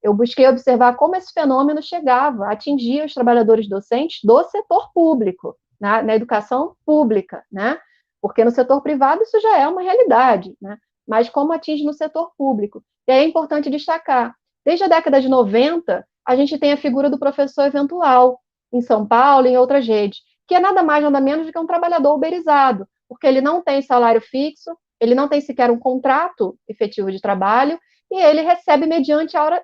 eu busquei observar como esse fenômeno chegava, atingia os trabalhadores docentes do setor público, né, na educação pública, né? Porque no setor privado isso já é uma realidade, né? Mas como atinge no setor público? E aí é importante destacar, desde a década de 90, a gente tem a figura do professor eventual, em São Paulo e em outras redes, que é nada mais, nada menos do que um trabalhador uberizado, porque ele não tem salário fixo, ele não tem sequer um contrato efetivo de trabalho, e ele recebe mediante a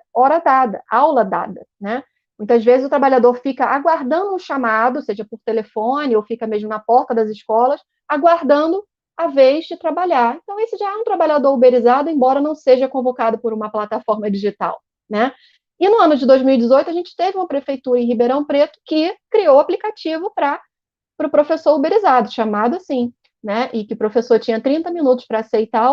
aula dada, né? Muitas vezes o trabalhador fica aguardando um chamado, seja por telefone ou fica mesmo na porta das escolas, aguardando a vez de trabalhar. Então, esse já é um trabalhador uberizado, embora não seja convocado por uma plataforma digital, né? E no ano de 2018, a gente teve uma prefeitura em Ribeirão Preto que criou o aplicativo para o professor uberizado, chamado assim, né? E que o professor tinha 30 minutos para aceitar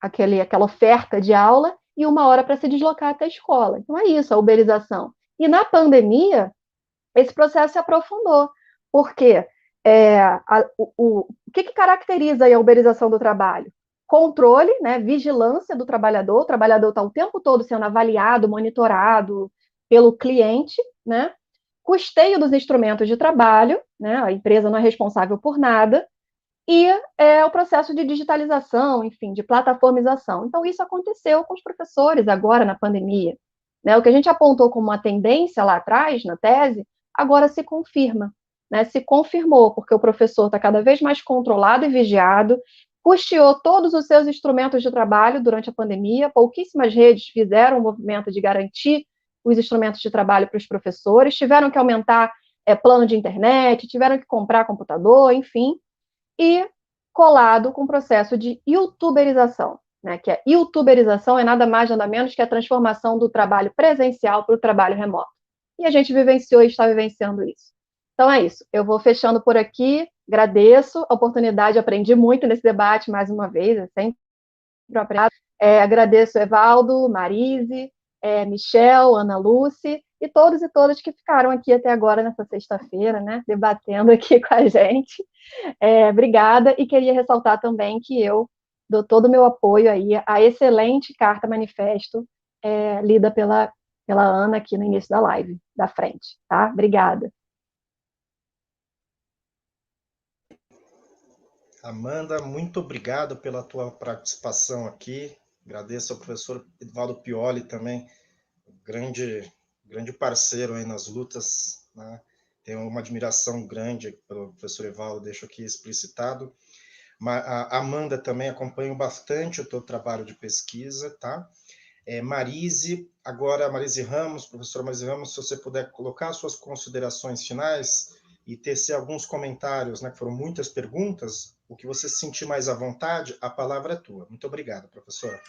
aquela oferta de aula e 1 hora para se deslocar até a escola. Então, é isso, a uberização. E na pandemia, esse processo se aprofundou, porque o que caracteriza a uberização do trabalho? Controle, né, vigilância do trabalhador, o trabalhador está o tempo todo sendo avaliado, monitorado, pelo cliente, né? Custeio dos instrumentos de trabalho, né? A empresa não é responsável por nada, e o processo de digitalização, enfim, de plataformização. Então, isso aconteceu com os professores agora na pandemia. Né? O que a gente apontou como uma tendência lá atrás, na tese, agora se confirma. Né? Se confirmou, porque o professor está cada vez mais controlado e vigiado, custeou todos os seus instrumentos de trabalho durante a pandemia, pouquíssimas redes fizeram o movimento de garantir os instrumentos de trabalho para os professores, tiveram que aumentar plano de internet, tiveram que comprar computador, enfim, e colado com o processo de youtuberização, né, que a youtuberização é nada mais, nada menos que a transformação do trabalho presencial para o trabalho remoto. E a gente vivenciou e está vivenciando isso. Então é isso, eu vou fechando por aqui, agradeço a oportunidade, aprendi muito nesse debate mais uma vez, é sempre apropriado. Agradeço Evaldo, Marise, Michel, Ana Lúcia, e todos e todas que ficaram aqui até agora nessa sexta-feira, né, debatendo aqui com a gente. Obrigada, e queria ressaltar também que eu dou todo o meu apoio aí à excelente carta manifesto lida pela Ana aqui no início da live, da frente, tá? Obrigada. Amanda, muito obrigado pela tua participação aqui. Agradeço ao professor Evaldo Pioli também, grande parceiro aí nas lutas, né? Tenho uma admiração grande pelo professor Evaldo, deixo aqui explicitado. A Amanda também acompanho bastante o teu trabalho de pesquisa, tá? Marise, agora Marise Ramos, professora Marise Ramos, se você puder colocar suas considerações finais e tecer alguns comentários, né, que foram muitas perguntas, o que você se sentir mais à vontade, a palavra é tua. Muito obrigado, professora.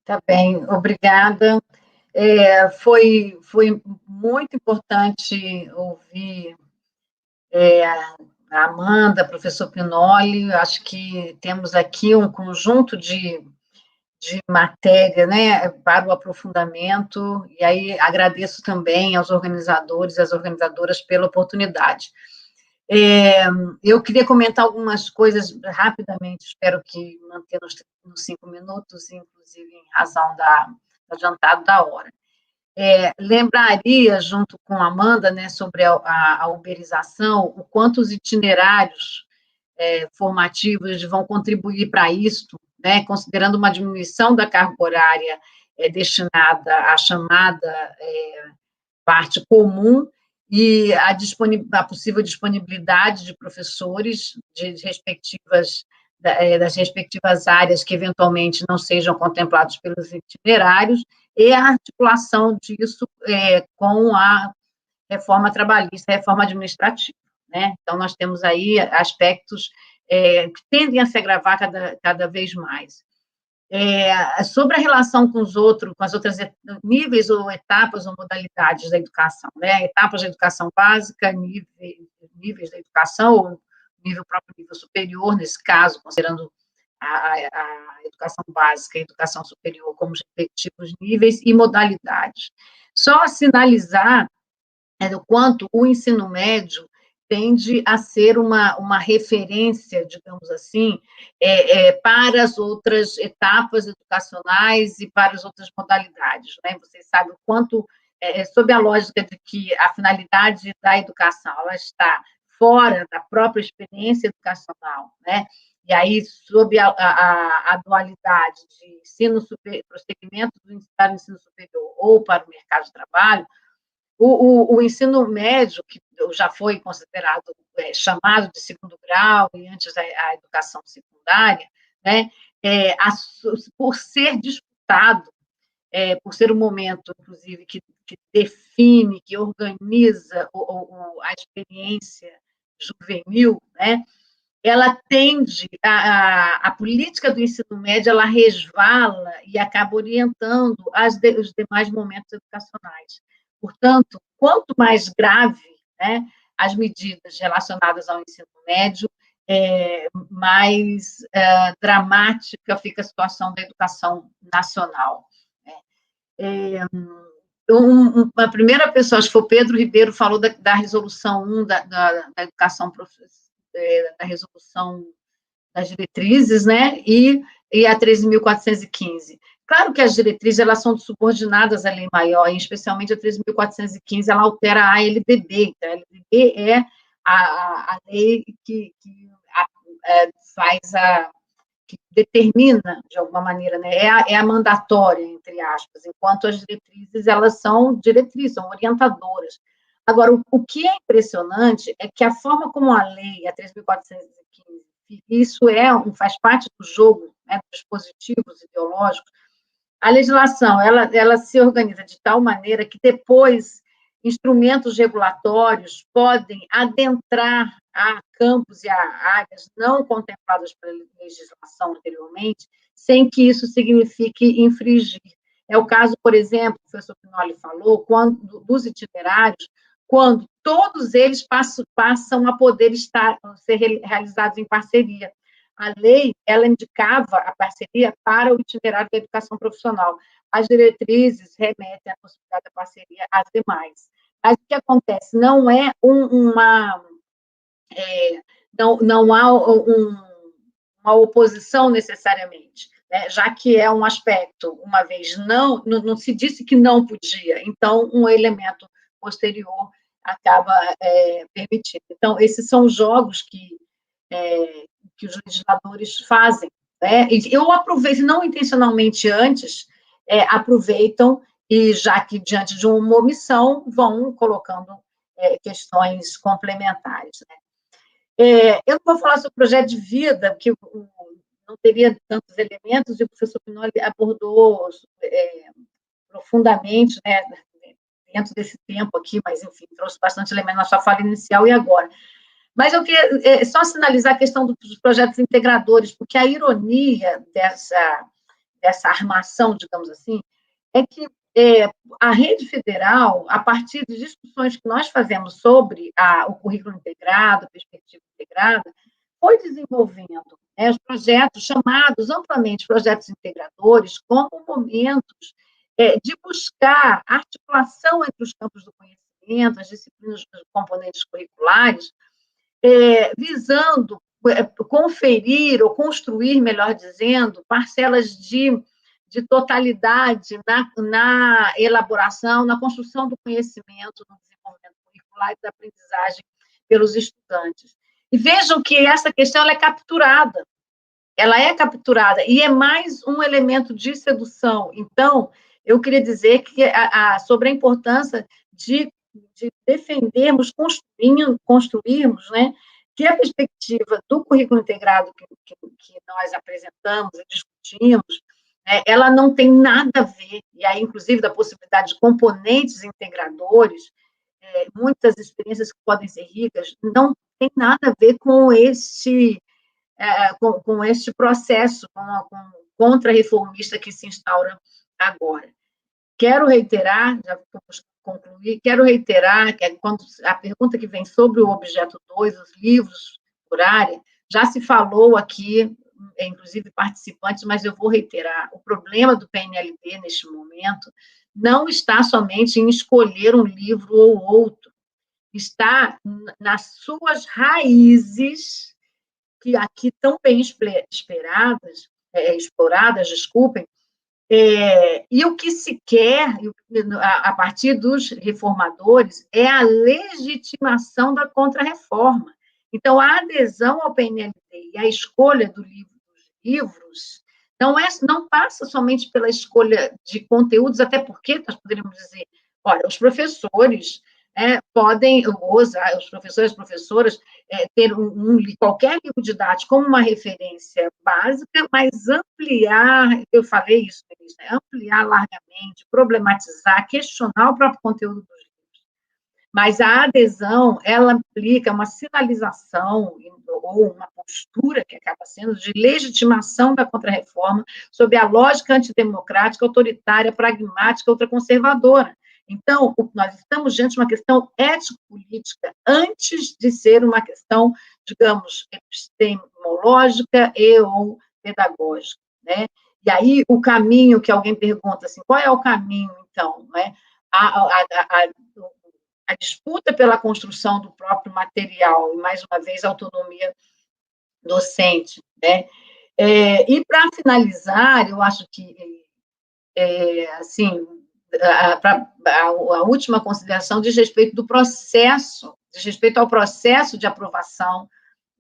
Tá bem, obrigada. Foi muito importante ouvir a Amanda, professor Pinoli. Acho que temos aqui um conjunto de matéria, né, para o aprofundamento, e aí agradeço também aos organizadores e às organizadoras pela oportunidade. Eu queria comentar algumas coisas rapidamente, espero que manter nos 5 minutos, inclusive em razão do adiantado da hora. Lembraria, junto com a Amanda, né, sobre a uberização, o quanto os itinerários formativos vão contribuir para isso, né, considerando uma diminuição da carga horária destinada à chamada parte comum e a possível disponibilidade de professores das respectivas áreas que eventualmente não sejam contemplados pelos itinerários, e a articulação disso com a reforma trabalhista, a reforma administrativa, né? Então, nós temos aí aspectos que tendem a se agravar cada vez mais. Sobre a relação com as outras níveis ou etapas ou modalidades da educação, né? Etapas da educação básica, níveis da educação, ou nível superior, nesse caso, considerando a educação básica e a educação superior como os respectivos níveis e modalidades. Só sinalizar o quanto o ensino médio tende a ser uma referência, digamos assim, para as outras etapas educacionais e para as outras modalidades, né? Vocês sabem o quanto, sob a lógica de que a finalidade da educação ela está fora da própria experiência educacional, né? E aí, sob a dualidade de ensino superior, prosseguimento para o ensino superior ou para o mercado de trabalho, o ensino médio, que já foi considerado, chamado de segundo grau, e antes a educação secundária, né, por ser disputado, por ser um momento, inclusive, que define, que organiza a experiência juvenil, né, ela tende, a política do ensino médio, ela resvala e acaba orientando os demais momentos educacionais. Portanto, quanto mais grave, né, as medidas relacionadas ao ensino médio, mais dramática fica a situação da educação nacional. A primeira pessoa, acho que foi o Pedro Ribeiro, falou da resolução 1 da educação, da resolução das diretrizes, né, e a 13.415. Claro que as diretrizes, elas são subordinadas à lei maior, e especialmente a 13.415, ela altera a ALDB, então a ALDB é a lei que que determina, de alguma maneira, né, é a mandatória, entre aspas, enquanto as diretrizes, elas são diretrizes, são orientadoras. Agora, o que é impressionante é que a forma como a lei, a 3.415, isso faz parte do jogo, né, dos dispositivos ideológicos, a legislação, ela se organiza de tal maneira que depois instrumentos regulatórios podem adentrar a campos e a áreas não contempladas pela legislação anteriormente, sem que isso signifique infringir. É o caso, por exemplo, o professor Pinoli falou, dos itinerários, quando todos eles passam a poder ser realizados em parceria. A lei, ela indicava a parceria para o itinerário da educação profissional. As diretrizes remetem à possibilidade da parceria às demais. Mas o que acontece? Não é não há uma oposição necessariamente, né? Já que é um aspecto, uma vez não se disse que não podia, então um elemento posterior acaba permitindo. Então, esses são jogos que os legisladores fazem, né? Eu aproveito, não intencionalmente antes, aproveitam, e já que diante de uma omissão, vão colocando questões complementares, né? Eu não vou falar sobre o projeto de vida, porque não teria tantos elementos, e o professor Pinoli abordou profundamente, né, dentro desse tempo aqui, mas, enfim, trouxe bastante elemento na sua fala inicial e agora. Mas eu queria só sinalizar a questão dos projetos integradores, porque a ironia dessa armação, digamos assim, é que a rede federal, a partir de discussões que nós fazemos sobre o currículo integrado, a perspectiva integrada, foi desenvolvendo os projetos chamados amplamente projetos integradores como momentos de buscar articulação entre os campos do conhecimento, as disciplinas, os componentes curriculares, visando conferir ou construir, melhor dizendo, parcelas de totalidade na elaboração, na construção do conhecimento, no desenvolvimento curricular e da aprendizagem pelos estudantes. E vejam que essa questão ela é capturada, e é mais um elemento de sedução. Então, eu queria dizer que sobre a importância de defendermos, construirmos, né, que a perspectiva do currículo integrado que nós apresentamos e discutimos, ela não tem nada a ver, e aí, inclusive, da possibilidade de componentes integradores, muitas experiências que podem ser ricas, não tem nada a ver com este processo, com contra-reformista que se instaura agora. Quero reiterar, já vamos concluir, que quando a pergunta que vem sobre o objeto 2, os livros por área, já se falou aqui, inclusive participantes, mas eu vou reiterar, o problema do PNLD neste momento não está somente em escolher um livro ou outro, está nas suas raízes, que aqui tão bem exploradas, desculpem, e o que se quer, a partir dos reformadores, é a legitimação da contra-reforma. Então, a adesão ao PNLD e a escolha dos livros não passa somente pela escolha de conteúdos, até porque nós poderíamos dizer, olha, os professores podem, os professores e professoras, ter qualquer livro didático como uma referência básica, mas ampliar, eu falei isso, né, ampliar largamente, problematizar, questionar o próprio conteúdo dos livros. Mas a adesão, ela implica uma sinalização ou uma postura que acaba sendo de legitimação da contra-reforma sob a lógica antidemocrática, autoritária, pragmática, ultraconservadora. Então, nós estamos diante de uma questão ético-política antes de ser uma questão, digamos, epistemológica ou pedagógica, né? E aí, o caminho que alguém pergunta assim, qual é o caminho, então, né? A disputa pela construção do próprio material, e, mais uma vez, a autonomia docente, né? E, para finalizar, eu acho que, assim, a última consideração diz respeito do processo, diz respeito ao processo de aprovação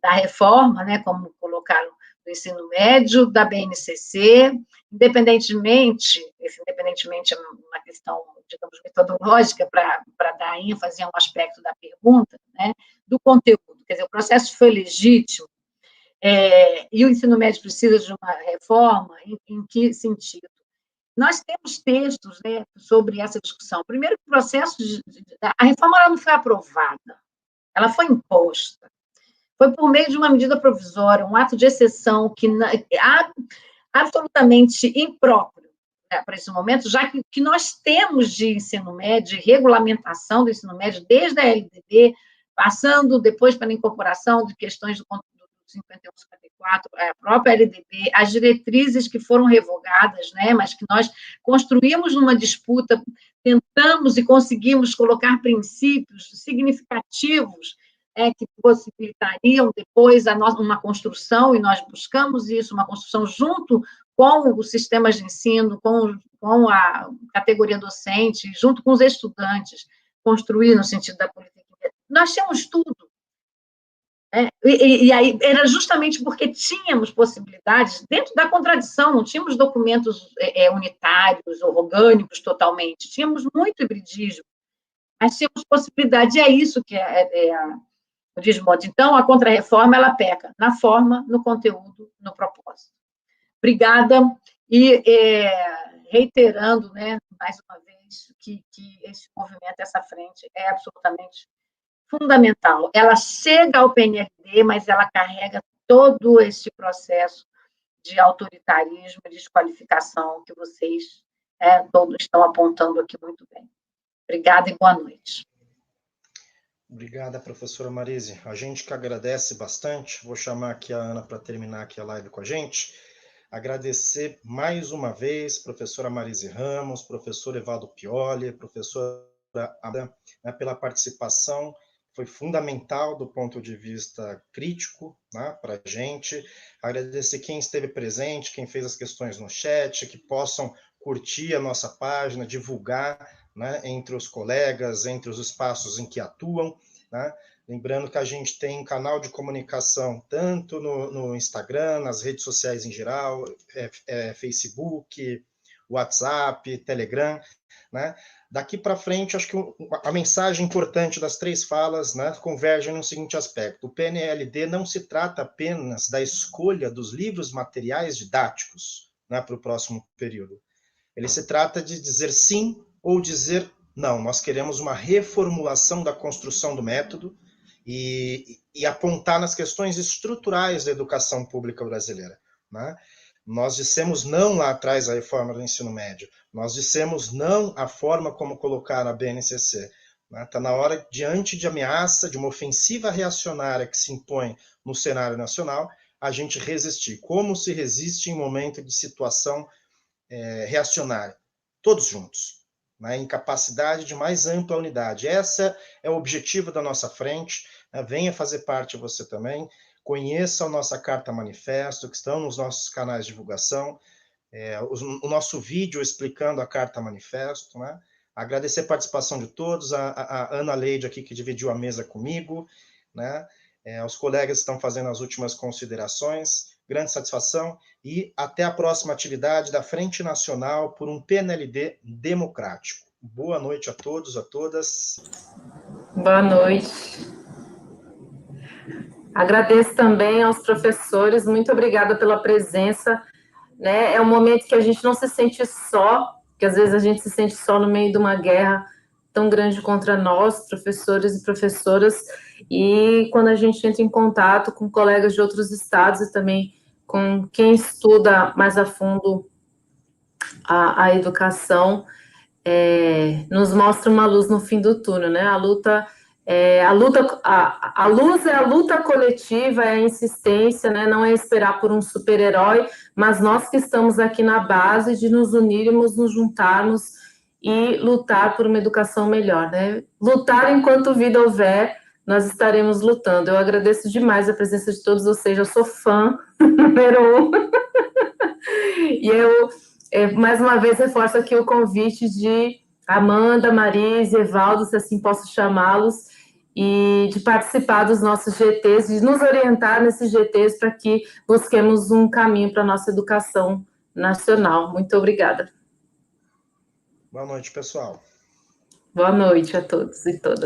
da reforma, né, como colocaram, do ensino médio, da BNCC, independentemente é uma questão, digamos, metodológica, para dar ênfase a um aspecto da pergunta, né, do conteúdo, quer dizer, o processo foi legítimo, e o ensino médio precisa de uma reforma, em que sentido? Nós temos textos, né, sobre essa discussão. Primeiro, que o processo a reforma ela não foi aprovada, ela foi imposta. Foi por meio de uma medida provisória, um ato de exceção que absolutamente impróprio, né, para esse momento, já que nós temos de ensino médio, de regulamentação do ensino médio, desde a LDB, passando depois pela incorporação de questões do 51, 54, a própria LDB, as diretrizes que foram revogadas, né, mas que nós construímos numa disputa, tentamos e conseguimos colocar princípios significativos, que possibilitariam depois uma construção, e nós buscamos isso, uma construção junto com os sistemas de ensino, com a categoria docente, junto com os estudantes, construir no sentido da política. Nós tínhamos tudo. E aí era justamente porque tínhamos possibilidades, dentro da contradição, não tínhamos documentos unitários ou orgânicos totalmente, tínhamos muito hibridismo, mas tínhamos possibilidade, e é isso que o desmonte. Então, a Contra-Reforma, ela peca na forma, no conteúdo, no propósito. Obrigada, e reiterando, né, mais uma vez, que esse movimento, essa frente, é absolutamente fundamental. Ela chega ao PNLD, mas ela carrega todo esse processo de autoritarismo e desqualificação que vocês todos estão apontando aqui muito bem. Obrigada e boa noite. Obrigada, professora Marise. A gente que agradece bastante. Vou chamar aqui a Ana para terminar aqui a live com a gente. Agradecer mais uma vez, professora Marise Ramos, professor Evaldo Pioli, professora Ada, né, pela participação. Foi fundamental do ponto de vista crítico, né, para a gente. Agradecer quem esteve presente, quem fez as questões no chat, que possam curtir a nossa página, divulgar, né, entre os colegas, entre os espaços em que atuam, né? Lembrando que a gente tem um canal de comunicação tanto no Instagram, nas redes sociais em geral, Facebook, WhatsApp, Telegram, né? Daqui para frente, acho que a mensagem importante das três falas, né, converge no seguinte aspecto: o PNLD não se trata apenas da escolha dos livros materiais didáticos, né, para o próximo período. Ele se trata de dizer sim ou dizer não. Nós queremos uma reformulação da construção do método e apontar nas questões estruturais da educação pública brasileira, né? Nós dissemos não lá atrás à reforma do ensino médio, nós dissemos não à forma como colocar a BNCC. Está na hora, diante de ameaça, de uma ofensiva reacionária que se impõe no cenário nacional, a gente resistir. Como se resiste em momento de situação reacionária? Todos juntos, né, em capacidade de mais ampla unidade. Esse é o objetivo da nossa frente. Venha fazer parte você também. Conheça a nossa carta manifesto, que estão nos nossos canais de divulgação, o nosso vídeo explicando a carta manifesto, né? Agradecer a participação de todos, a Ana Leide aqui que dividiu a mesa comigo, né? Os colegas que estão fazendo as últimas considerações, grande satisfação, e até a próxima atividade da Frente Nacional por um PNLD democrático. Boa noite a todos, a todas. Boa noite. Agradeço também aos professores, muito obrigada pela presença, né? É um momento que a gente não se sente só, que às vezes a gente se sente só no meio de uma guerra tão grande contra nós, professores e professoras, e quando a gente entra em contato com colegas de outros estados e também com quem estuda mais a fundo a educação, nos mostra uma luz no fim do túnel, né? A luz é a luta coletiva, é a insistência, né? Não é esperar por um super-herói, mas nós que estamos aqui na base de nos unirmos, nos juntarmos e lutar por uma educação melhor, né? Lutar enquanto vida houver, nós estaremos lutando. Eu agradeço demais a presença de todos vocês, eu sou fã número 1. E eu, mais uma vez, reforço aqui o convite de Amanda, Marise, Evaldo, se assim posso chamá-los, e de participar dos nossos GTs, de nos orientar nesses GTs para que busquemos um caminho para a nossa educação nacional. Muito obrigada. Boa noite, pessoal. Boa noite a todos e todas.